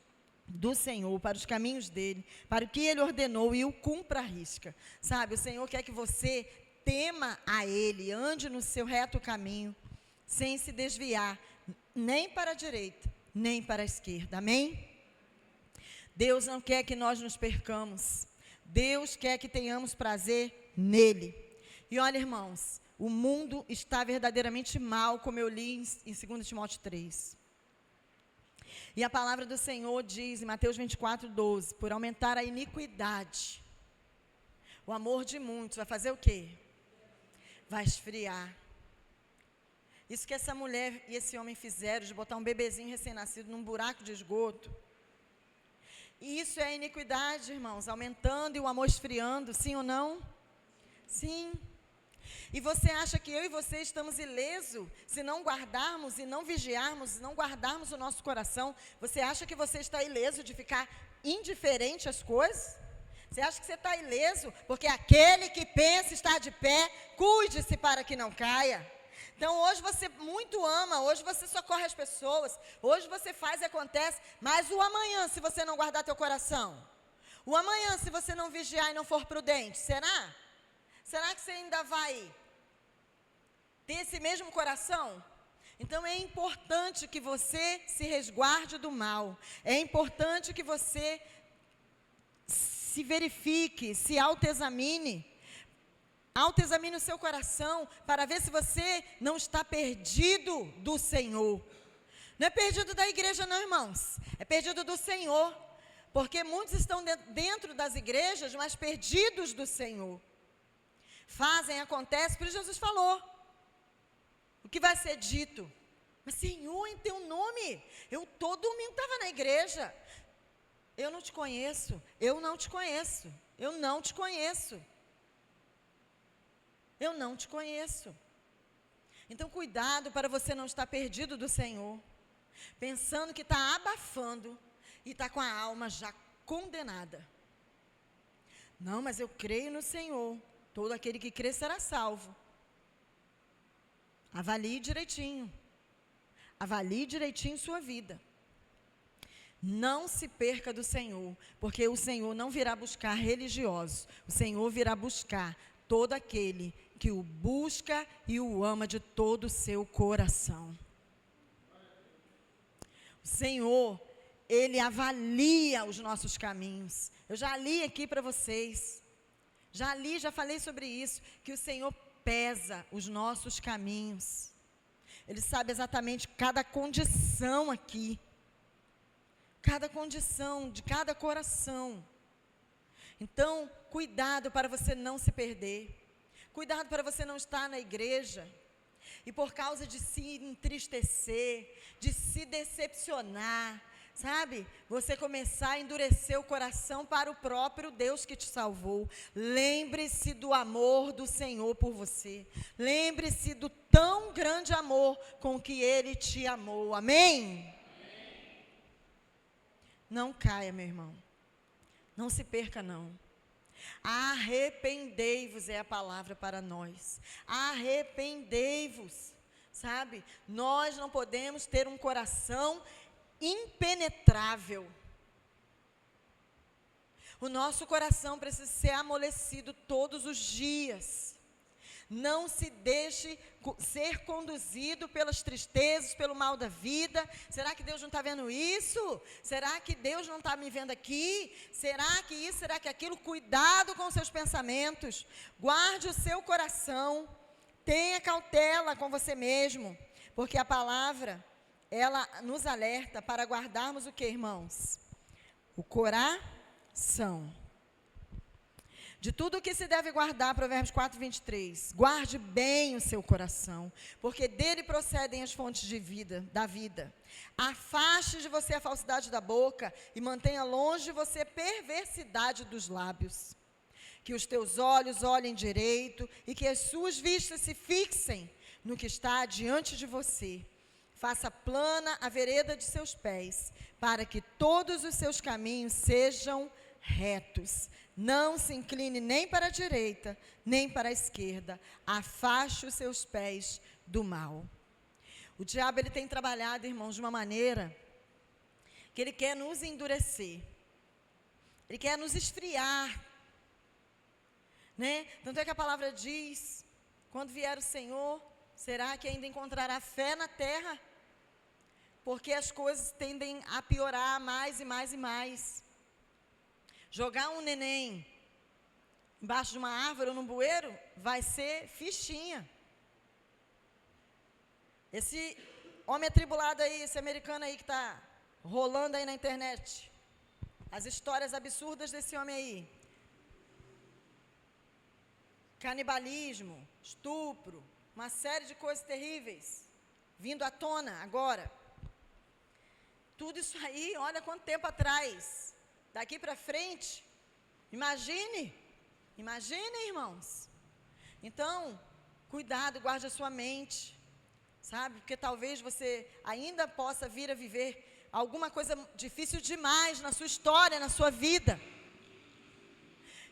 do Senhor, para os caminhos dele, para o que ele ordenou e o cumpra à risca. Sabe, o Senhor quer que você tema a ele, ande no seu reto caminho, sem se desviar, nem para a direita, nem para a esquerda. Amém? Deus não quer que nós nos percamos. Deus quer que tenhamos prazer nele. E olha, irmãos, o mundo está verdadeiramente mal, como eu li em 2 Timóteo 3. E a palavra do Senhor diz em Mateus 24:12, por aumentar a iniquidade, o amor de muitos vai fazer o quê? Vai esfriar. Isso que essa mulher e esse homem fizeram, de botar um bebezinho recém-nascido num buraco de esgoto. E isso é a iniquidade, irmãos, aumentando e o amor esfriando, sim ou não? Sim. E você acha que eu e você estamos ilesos se não guardarmos e não vigiarmos, se não guardarmos o nosso coração? Você acha que você está ileso de ficar indiferente às coisas? Você acha que você está ileso porque aquele que pensa estar de pé, cuide-se para que não caia? Então hoje você muito ama, hoje você socorre as pessoas, hoje você faz e acontece, mas o amanhã, se você não guardar teu coração? O amanhã, se você não vigiar e não for prudente, será? Será que você ainda vai ter esse mesmo coração? Então é importante que você se resguarde do mal. É importante que você se verifique, se autoexamine. Autoexamine o seu coração para ver se você não está perdido do Senhor. Não é perdido da igreja não, irmãos. É perdido do Senhor. Porque muitos estão dentro das igrejas, mas perdidos do Senhor. Fazem, acontece, por isso Jesus falou. O que vai ser dito? Mas Senhor, em teu nome, eu todo domingo estava na igreja. Eu não te conheço, eu não te conheço, eu não te conheço. Eu não te conheço. Então cuidado para você não estar perdido do Senhor. Pensando que está abafando e está com a alma já condenada. Não, mas eu creio no Senhor. Todo aquele que crê será salvo. Avalie direitinho. Avalie direitinho sua vida. Não se perca do Senhor, porque o Senhor não virá buscar religiosos. O Senhor virá buscar todo aquele que o busca e o ama de todo o seu coração. O Senhor, Ele avalia os nossos caminhos. Eu já li aqui para vocês. Já falei sobre isso, que o Senhor pesa os nossos caminhos. Ele sabe exatamente cada condição aqui. Cada condição de cada coração. Então, cuidado para você não se perder. Cuidado para você não estar na igreja e por causa de se entristecer, de se decepcionar, sabe? Você começar a endurecer o coração para o próprio Deus que te salvou. Lembre-se do amor do Senhor por você. Lembre-se do tão grande amor com que Ele te amou. Amém? Não caia, meu irmão. Não se perca, não. Arrependei-vos é a palavra para nós. Arrependei-vos, sabe? Nós não podemos ter um coração impenetrável. O nosso coração precisa ser amolecido todos os dias. Não se deixe ser conduzido pelas tristezas, pelo mal da vida. Será que Deus não está vendo isso? Será que Deus não está me vendo aqui? Será que isso, será que aquilo? Cuidado com os seus pensamentos. Guarde o seu coração. Tenha cautela com você mesmo. Porque a palavra, ela nos alerta para guardarmos o que, irmãos? O coração. De tudo o que se deve guardar, Provérbios 4, 23. Guarde bem o seu coração, porque dele procedem as fontes de vida, da vida. Afaste de você a falsidade da boca e mantenha longe de você a perversidade dos lábios. Que os teus olhos olhem direito e que as suas vistas se fixem no que está diante de você. Faça plana a vereda de seus pés, para que todos os seus caminhos sejam retos. Não se incline nem para a direita, nem para a esquerda. Afaste os seus pés do mal. O diabo, ele tem trabalhado, irmãos, de uma maneira que ele quer nos endurecer. Ele quer nos esfriar. Né? Tanto é que a palavra diz, quando vier o Senhor, será que ainda encontrará fé na terra? Porque as coisas tendem a piorar mais e mais e mais. Jogar um neném embaixo de uma árvore ou num bueiro vai ser fichinha. Esse homem atribulado aí, esse americano aí que está rolando aí na internet, as histórias absurdas desse homem aí. Canibalismo, estupro, uma série de coisas terríveis, vindo à tona agora. Tudo isso aí, olha quanto tempo atrás. Daqui para frente, imagine, irmãos. Então, cuidado, guarde a sua mente, sabe? Porque talvez você ainda possa vir a viver alguma coisa difícil demais na sua história, na sua vida.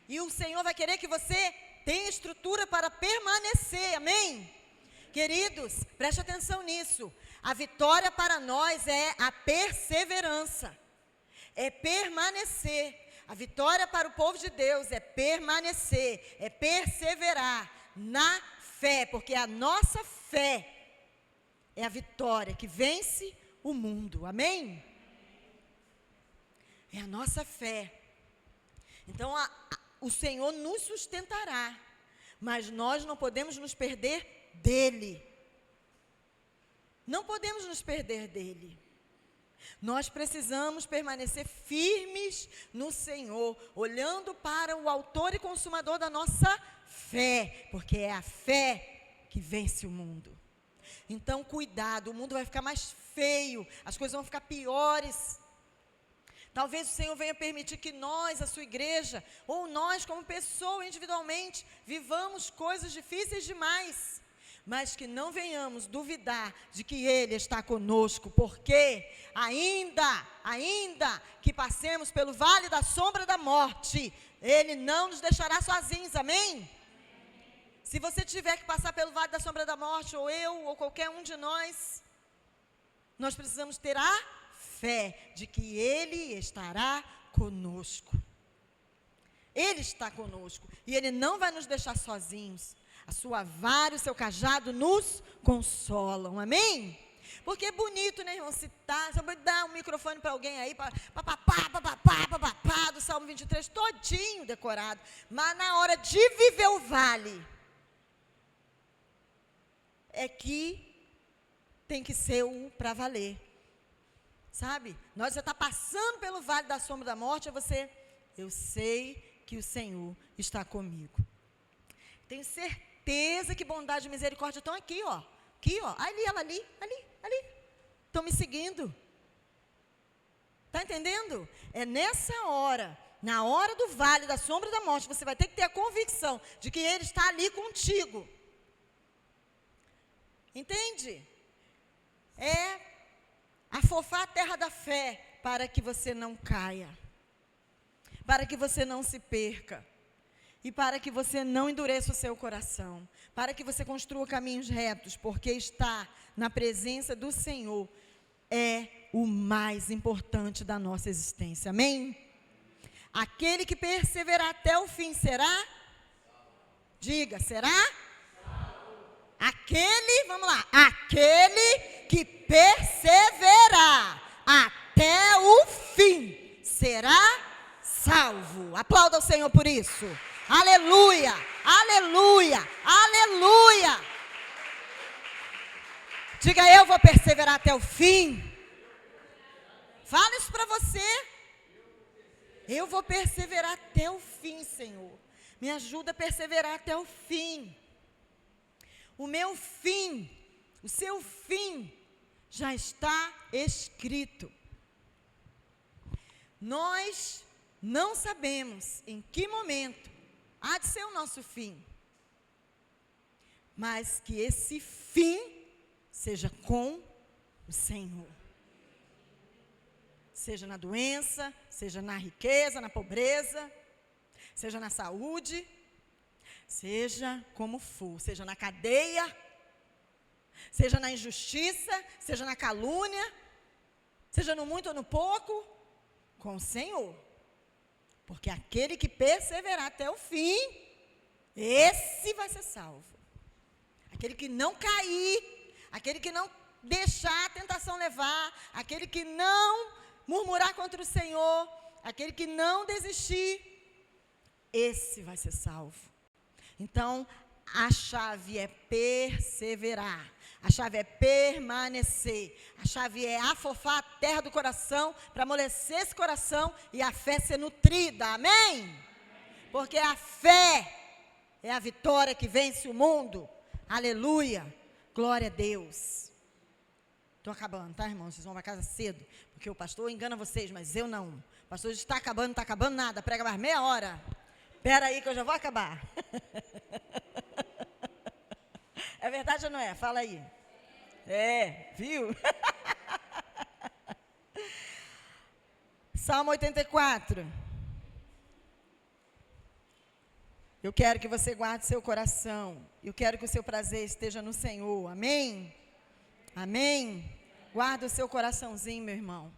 E o Senhor vai querer que você tenha estrutura para permanecer, amém? Queridos, preste atenção nisso. A vitória para nós é a perseverança. É permanecer. A vitória para o povo de Deus é permanecer, é perseverar na fé, porque a nossa fé é a vitória que vence o mundo, amém? É a nossa fé. Então, o Senhor nos sustentará, mas nós não podemos nos perder dEle. Não podemos nos perder dEle. Nós precisamos permanecer firmes no Senhor, olhando para o autor e consumador da nossa fé, porque é a fé que vence o mundo. Então, cuidado, o mundo vai ficar mais feio, as coisas vão ficar piores. Talvez o Senhor venha permitir que nós, a sua igreja, ou nós como pessoa individualmente, vivamos coisas difíceis demais. Mas que não venhamos duvidar de que Ele está conosco, porque ainda que passemos pelo vale da sombra da morte, Ele não nos deixará sozinhos, amém? Se você tiver que passar pelo vale da sombra da morte, ou eu, ou qualquer um de nós precisamos ter a fé de que Ele estará conosco. Ele está conosco, e Ele não vai nos deixar sozinhos. A sua vara e o seu cajado nos consolam, amém? Porque é bonito, né, irmão, citar, você pode dar um microfone para alguém aí, papapá, do Salmo 23, todinho decorado, mas na hora de viver o vale, é que tem que ser um para valer, sabe? Nós já está passando pelo vale da sombra da morte, eu sei que o Senhor está comigo. Tenho certeza que bondade e misericórdia estão aqui, ó. Aqui, ó. Ali, ela ali. Estão me seguindo. Está entendendo? É nessa hora, na hora do vale da sombra da morte, você vai ter que ter a convicção de que Ele está ali contigo. Entende? É afofar a terra da fé para que você não caia. Para que você não se perca. E para que você não endureça o seu coração, para que você construa caminhos retos, porque estar na presença do Senhor é o mais importante da nossa existência, amém? Aquele que perseverar até o fim será? Diga, será? vamos lá, aquele que perseverar até o fim será salvo. Aplauda o Senhor por isso. Aleluia, aleluia, aleluia. Diga, eu vou perseverar até o fim. Fala isso para você. Eu vou perseverar até o fim, Senhor. Me ajuda a perseverar até o fim. O meu fim, o seu fim, já está escrito. Nós não sabemos em que momento há de ser o nosso fim. Mas que esse fim seja com o Senhor. Seja na doença, seja na riqueza, na pobreza, seja na saúde, seja como for, seja na cadeia, seja na injustiça, seja na calúnia, seja no muito ou no pouco, com o Senhor. Porque aquele que perseverar até o fim, esse vai ser salvo. Aquele que não cair, aquele que não deixar a tentação levar, aquele que não murmurar contra o Senhor, aquele que não desistir, esse vai ser salvo. Então, a chave é perseverar, a chave é permanecer, a chave é afofar a terra do coração, para amolecer esse coração e a fé ser nutrida, amém? Porque a fé é a vitória que vence o mundo, aleluia, glória a Deus. Estou acabando, tá, irmãos? Vocês vão para casa cedo, porque o pastor engana vocês, mas eu não. O pastor diz, está acabando, não está acabando nada, prega mais meia hora. Espera aí que eu já vou acabar. É verdade ou não é? Fala aí. É, viu? Salmo 84. Eu quero que você guarde seu coração. Eu quero que o seu prazer esteja no Senhor. Amém? Amém? Guarda o seu coraçãozinho, meu irmão.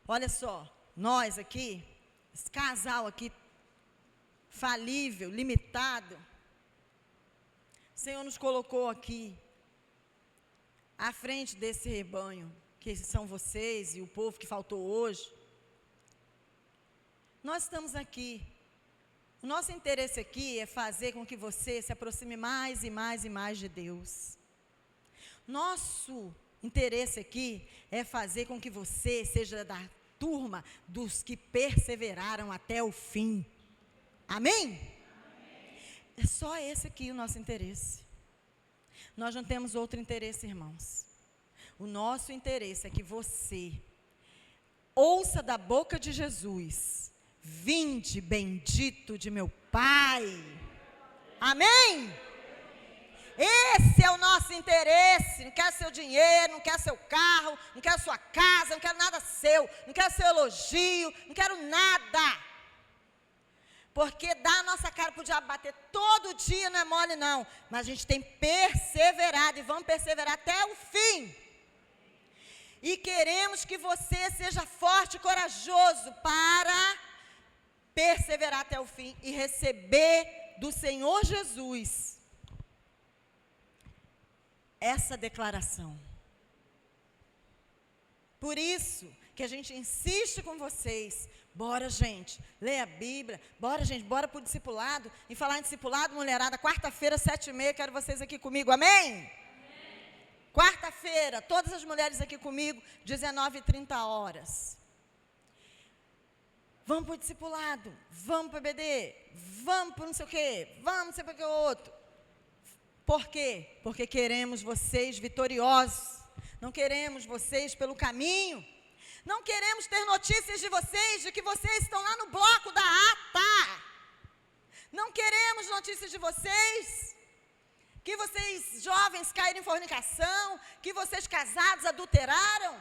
Olha só, nós aqui, esse casal aqui, falível, limitado, o Senhor nos colocou aqui, à frente desse rebanho, que são vocês e o povo que faltou hoje. Nós estamos aqui. O nosso interesse aqui é fazer com que você se aproxime mais e mais e mais de Deus. Nosso interesse aqui é fazer com que você seja da turma dos que perseveraram até o fim. Amém? É só esse aqui o nosso interesse. Nós não temos outro interesse, irmãos. O nosso interesse é que você ouça da boca de Jesus: vinde bendito de meu Pai. Amém? Esse é o nosso interesse. Não quero seu dinheiro, não quero seu carro, não quero sua casa, não quero nada seu, não quero seu elogio, não quero nada. Porque dar a nossa cara para o diabo bater todo dia não é mole não, mas a gente tem perseverado e vamos perseverar até o fim. E queremos que você seja forte e corajoso para perseverar até o fim e receber do Senhor Jesus essa declaração. Por isso que a gente insiste com vocês, bora gente, leia a Bíblia, bora para o discipulado. E falar em discipulado, mulherada, quarta-feira, 7h30, quero vocês aqui comigo, amém? Quarta-feira, todas as mulheres aqui comigo, 19h30. Vamos para o discipulado, vamos para o EBD, vamos para não sei o quê, vamos não sei para que outro. Por quê? Porque queremos vocês vitoriosos, não queremos vocês pelo caminho, não queremos ter notícias de vocês, de que vocês estão lá no bloco da ata, não queremos notícias de vocês, que vocês jovens caíram em fornicação, que vocês casados adulteraram,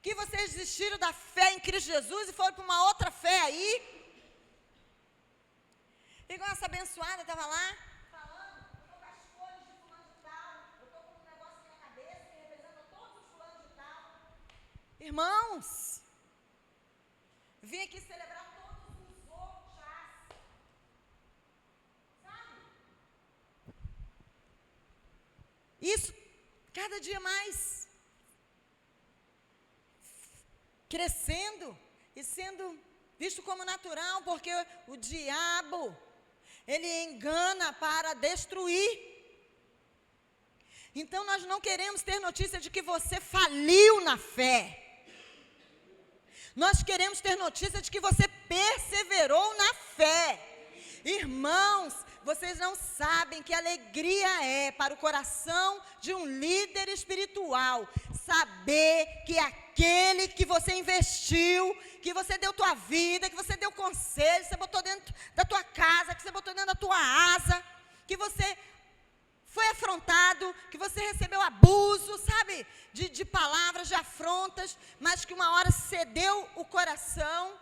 que vocês desistiram da fé em Cristo Jesus e foram para uma outra fé aí. Igual essa abençoada estava lá, falando, eu estou com as cores de fulano de tal, eu estou com um negócio na minha cabeça que representa todos os fulanos de tal. Irmãos, vim aqui celebrar todos os orixás, sabe? isso cada dia mais crescendo e sendo visto como natural, porque o diabo, ele engana para destruir. Então, nós não queremos ter notícia de que você faliu na fé. Nós queremos ter notícia de que você perseverou na fé. Irmãos, vocês não sabem que alegria é para o coração de um líder espiritual saber que aquele que você investiu, que você deu tua vida, que você deu conselho, que você botou dentro da tua casa, que você botou dentro da tua asa, que você foi afrontado, que você recebeu abuso, sabe, de palavras, de afrontas, mas que uma hora cedeu o coração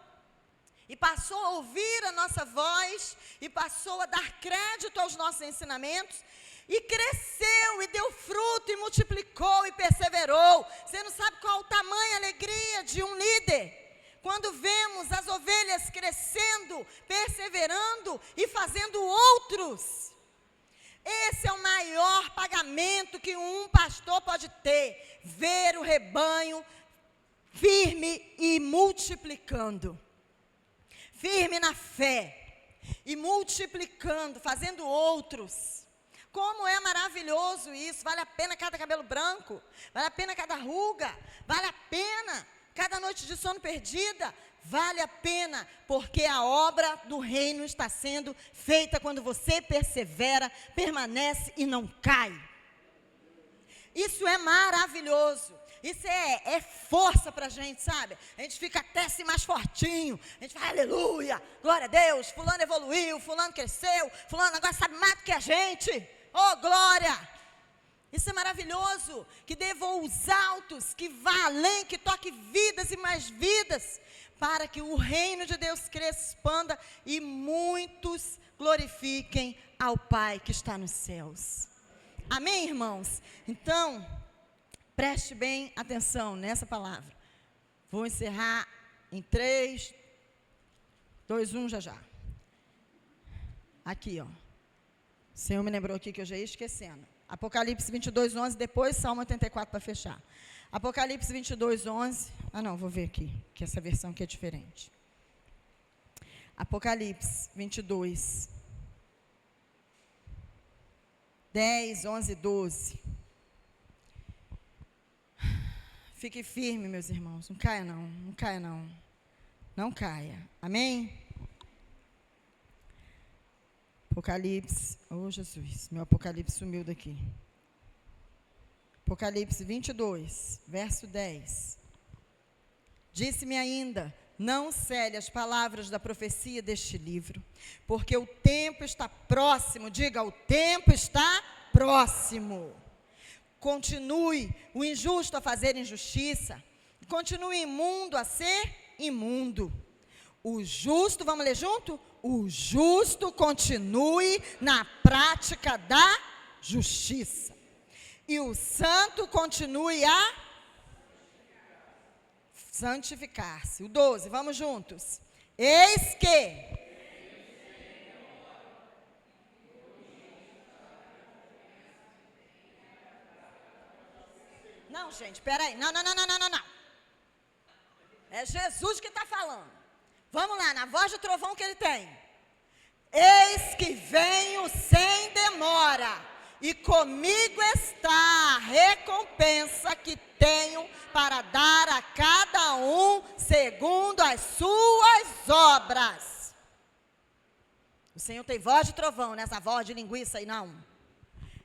e passou a ouvir a nossa voz, e passou a dar crédito aos nossos ensinamentos, e cresceu, e deu fruto, e multiplicou, e perseverou. Você não sabe qual o tamanho, a alegria de um líder, quando vemos as ovelhas crescendo, perseverando, e fazendo outros. Esse é o maior pagamento que um pastor pode ter, ver o rebanho firme e multiplicando. Firme na fé e multiplicando, fazendo outros. Como é maravilhoso isso, vale a pena cada cabelo branco, vale a pena cada ruga, vale a pena cada noite de sono perdida, vale a pena, porque a obra do reino está sendo feita quando você persevera, permanece e não cai. Isso é maravilhoso. Isso é força para a gente, sabe? A gente fica até assim mais fortinho. A gente fala, aleluia, glória a Deus. Fulano evoluiu, fulano cresceu, fulano agora sabe mais do que a gente. Oh, glória! Isso é maravilhoso. Que dê voos altos, que vá além, que toque vidas e mais vidas, para que o reino de Deus cresça, expanda e muitos glorifiquem ao Pai que está nos céus. Amém, irmãos? Então, preste bem atenção nessa palavra. Vou encerrar em 3, 2, 1 já. Aqui, ó. O Senhor me lembrou aqui que eu já ia esquecendo. Apocalipse 22, 11, depois Salmo 84 para fechar. Apocalipse 22, 11. Ah, não, vou ver aqui, que essa versão aqui é diferente. Apocalipse 22, 10, 11 e 12. Fique firme, meus irmãos. Não caia, não. Não caia, não. Não caia. Amém? Apocalipse. Oh, Jesus. Meu Apocalipse sumiu daqui. Apocalipse 22, verso 10. Disse-me ainda, não cele as palavras da profecia deste livro, porque o tempo está próximo. Diga, o tempo está próximo. Continue o injusto a fazer injustiça, continue o imundo a ser imundo. O justo, vamos ler junto? O justo continue na prática da justiça. E o santo continue a santificar-se. O 12, vamos juntos. Eis que... Não, gente, peraí. Não. É Jesus que está falando. Vamos lá, na voz de trovão que ele tem. Eis que venho sem demora, e comigo está a recompensa que tenho para dar a cada um segundo as suas obras. O Senhor tem voz de trovão, nessa voz de linguiça aí não.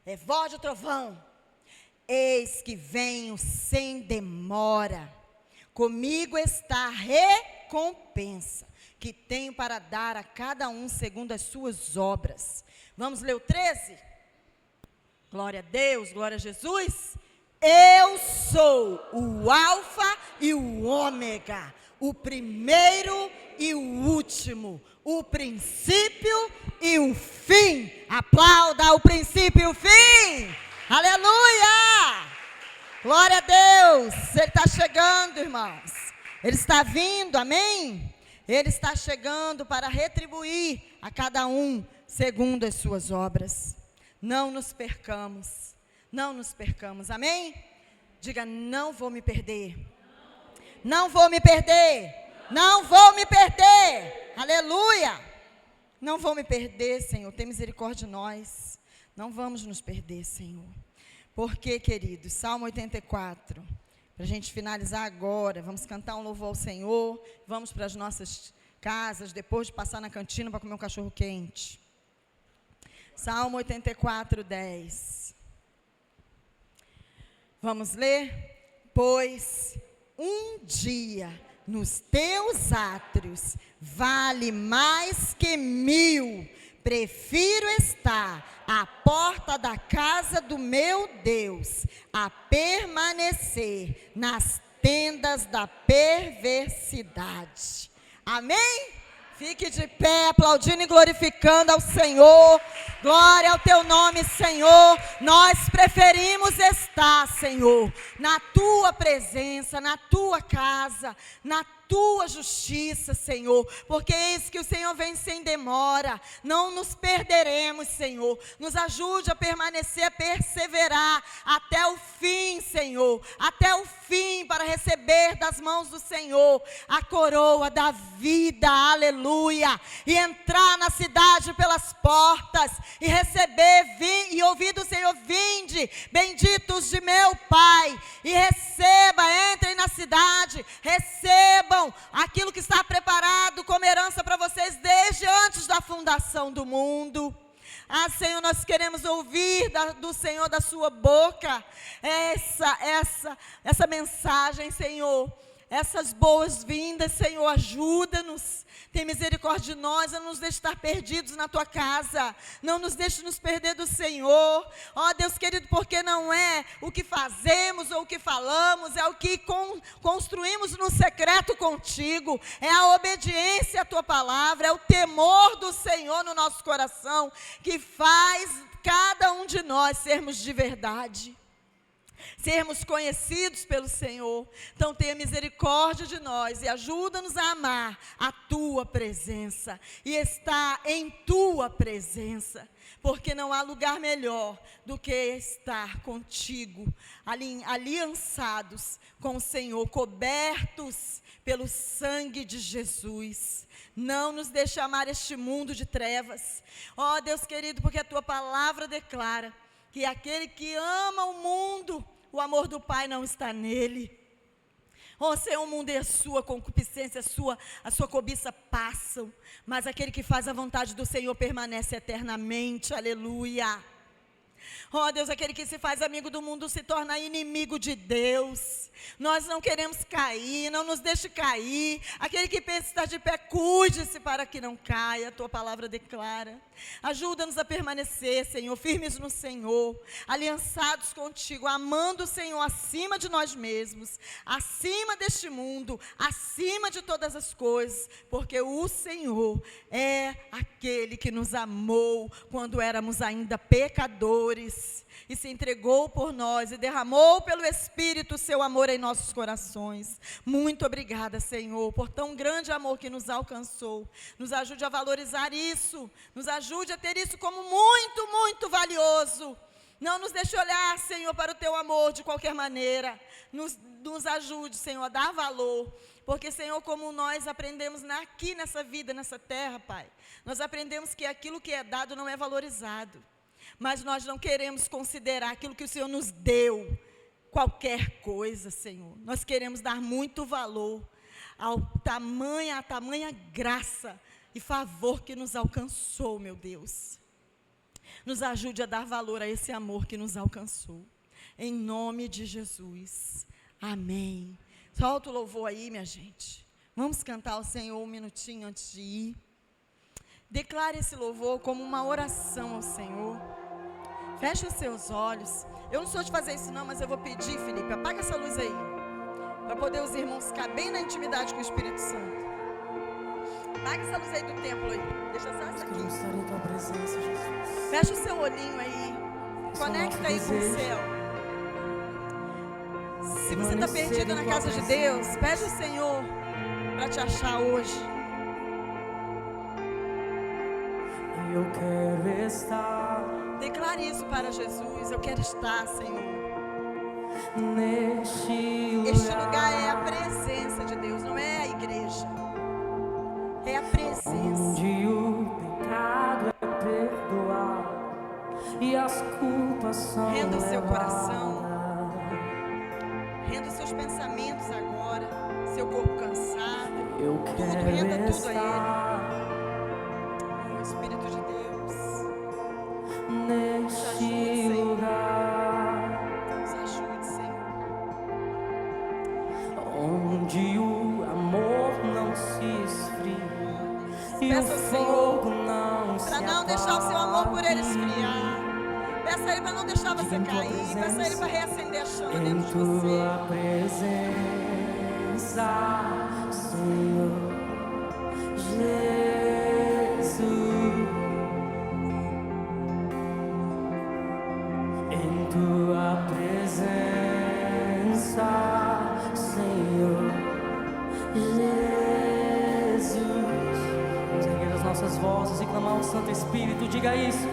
É voz de trovão. Eis que venho sem demora, comigo está a recompensa que tenho para dar a cada um segundo as suas obras. Vamos ler o 13? Glória a Deus, glória a Jesus. Eu sou o Alfa e o Ômega, o primeiro e o último, o princípio e o fim. Aplauda o princípio e o fim. Aleluia! Glória a Deus! Ele está chegando, irmãos. Ele está vindo, amém? Ele está chegando para retribuir a cada um segundo as suas obras. Não nos percamos. não nos percamos, amém? Diga, não vou me perder. Não vou me perder. Não vou me perder. Aleluia. Não vou me perder, Senhor. Tem misericórdia de nós. Não vamos nos perder, Senhor. Porque, queridos, Salmo 84. Para a gente finalizar agora, vamos cantar um louvor ao Senhor. Vamos para as nossas casas, depois de passar na cantina para comer um cachorro quente. Salmo 84, 10. Vamos ler? Pois um dia nos teus átrios vale mais que 1000. Prefiro estar à porta da casa do meu Deus, a permanecer nas tendas da perversidade. Amém? Fique de pé, aplaudindo e glorificando ao Senhor. Glória ao teu nome, Senhor. Nós preferimos estar, Senhor, na tua presença, na tua casa, na tua justiça, Senhor, porque eis que o Senhor vem sem demora. Não nos perderemos, Senhor. Nos ajude a permanecer, a perseverar até o fim, Senhor, até o fim, para receber das mãos do Senhor a coroa da vida, aleluia, e entrar na cidade pelas portas e receber e ouvir do Senhor: vinde, benditos de meu Pai, e receba, entrem na cidade, recebam aquilo que está preparado como herança para vocês desde antes da fundação do mundo. Ah, Senhor, nós queremos ouvir do Senhor, da sua boca, essa mensagem, Senhor. Essas boas-vindas, Senhor, ajuda-nos. Tem misericórdia de nós, não nos deixe estar perdidos na tua casa. Não nos deixe nos perder do Senhor. Ó Deus querido, porque não é o que fazemos ou o que falamos, é o que construímos no secreto contigo. É a obediência à tua palavra, é o temor do Senhor no nosso coração, que faz cada um de nós sermos de verdade, sermos conhecidos pelo Senhor. Então tenha misericórdia de nós e ajuda-nos a amar a tua presença e estar em tua presença, porque não há lugar melhor do que estar contigo, aliançados com o Senhor, cobertos pelo sangue de Jesus. Não nos deixe amar este mundo de trevas, ó Deus querido, porque a tua palavra declara que aquele que ama o mundo, o amor do Pai não está nele. Oh Senhor, o mundo e a sua concupiscência, a sua cobiça passam, mas aquele que faz a vontade do Senhor permanece eternamente, aleluia. Oh Deus, aquele que se faz amigo do mundo se torna inimigo de Deus. Nós não queremos cair, não nos deixe cair. Aquele que pensa estar de pé, cuide-se para que não caia. A tua palavra declara. Ajuda-nos a permanecer, Senhor, firmes no Senhor, aliançados contigo, amando o Senhor acima de nós mesmos, acima deste mundo, acima de todas as coisas, porque o Senhor é aquele que nos amou quando éramos ainda pecadores e se entregou por nós e derramou pelo Espírito o seu amor em nossos corações. Muito obrigada, Senhor, por tão grande amor que nos alcançou. Nos ajude a valorizar isso, nos ajude a ter isso como muito, muito valioso. Não nos deixe olhar, Senhor, para o teu amor de qualquer maneira. Nos ajude, Senhor, a dar valor. Porque, Senhor, como nós aprendemos aqui nessa vida, nessa terra, Pai, nós aprendemos que aquilo que é dado não é valorizado. Mas nós não queremos considerar aquilo que o Senhor nos deu qualquer coisa, Senhor. Nós queremos dar muito valor à tamanha graça e favor que nos alcançou, meu Deus. Nos ajude a dar valor a esse amor que nos alcançou. Em nome de Jesus. Amém. Solta o louvor aí, minha gente. Vamos cantar ao Senhor um minutinho antes de ir. Declare esse louvor como uma oração ao Senhor. Feche os seus olhos. Eu não sou de fazer isso não, mas eu vou pedir, Felipe, apaga essa luz aí, para poder os irmãos ficar bem na intimidade com o Espírito Santo. Apaga essa luz aí do templo aí. Deixa só essa aqui. Fecha o seu olhinho aí. Conecta aí com o céu. Se você está perdido na casa de Deus, pede ao Senhor para te achar hoje. Eu quero estar Declare isso para Jesus. Eu quero estar, Senhor. Este lugar é a presença de Deus, não é a igreja. É a presença. Onde o pecado é perdoado e as culpas são Renda o seu coração. levadas. Renda os seus pensamentos agora. Seu corpo cansado. Eu Tudo, quero renda tudo a estar Ele. O Espírito de Deus. neste lugar, Nos ajude, Senhor. onde o amor não se esfria e o Peça ao Senhor fogo não se para não deixar o seu amor por Ele apague. esfriar. Peça a Ele para não deixar você Em tua cair. Peça a Ele presença, para reacender a chama Em dentro de você. tua presença, Senhor Jesus. Em tua presença, Senhor Jesus. Vamos erguer as nossas vozes e clamar ao Santo Espírito. Diga isso.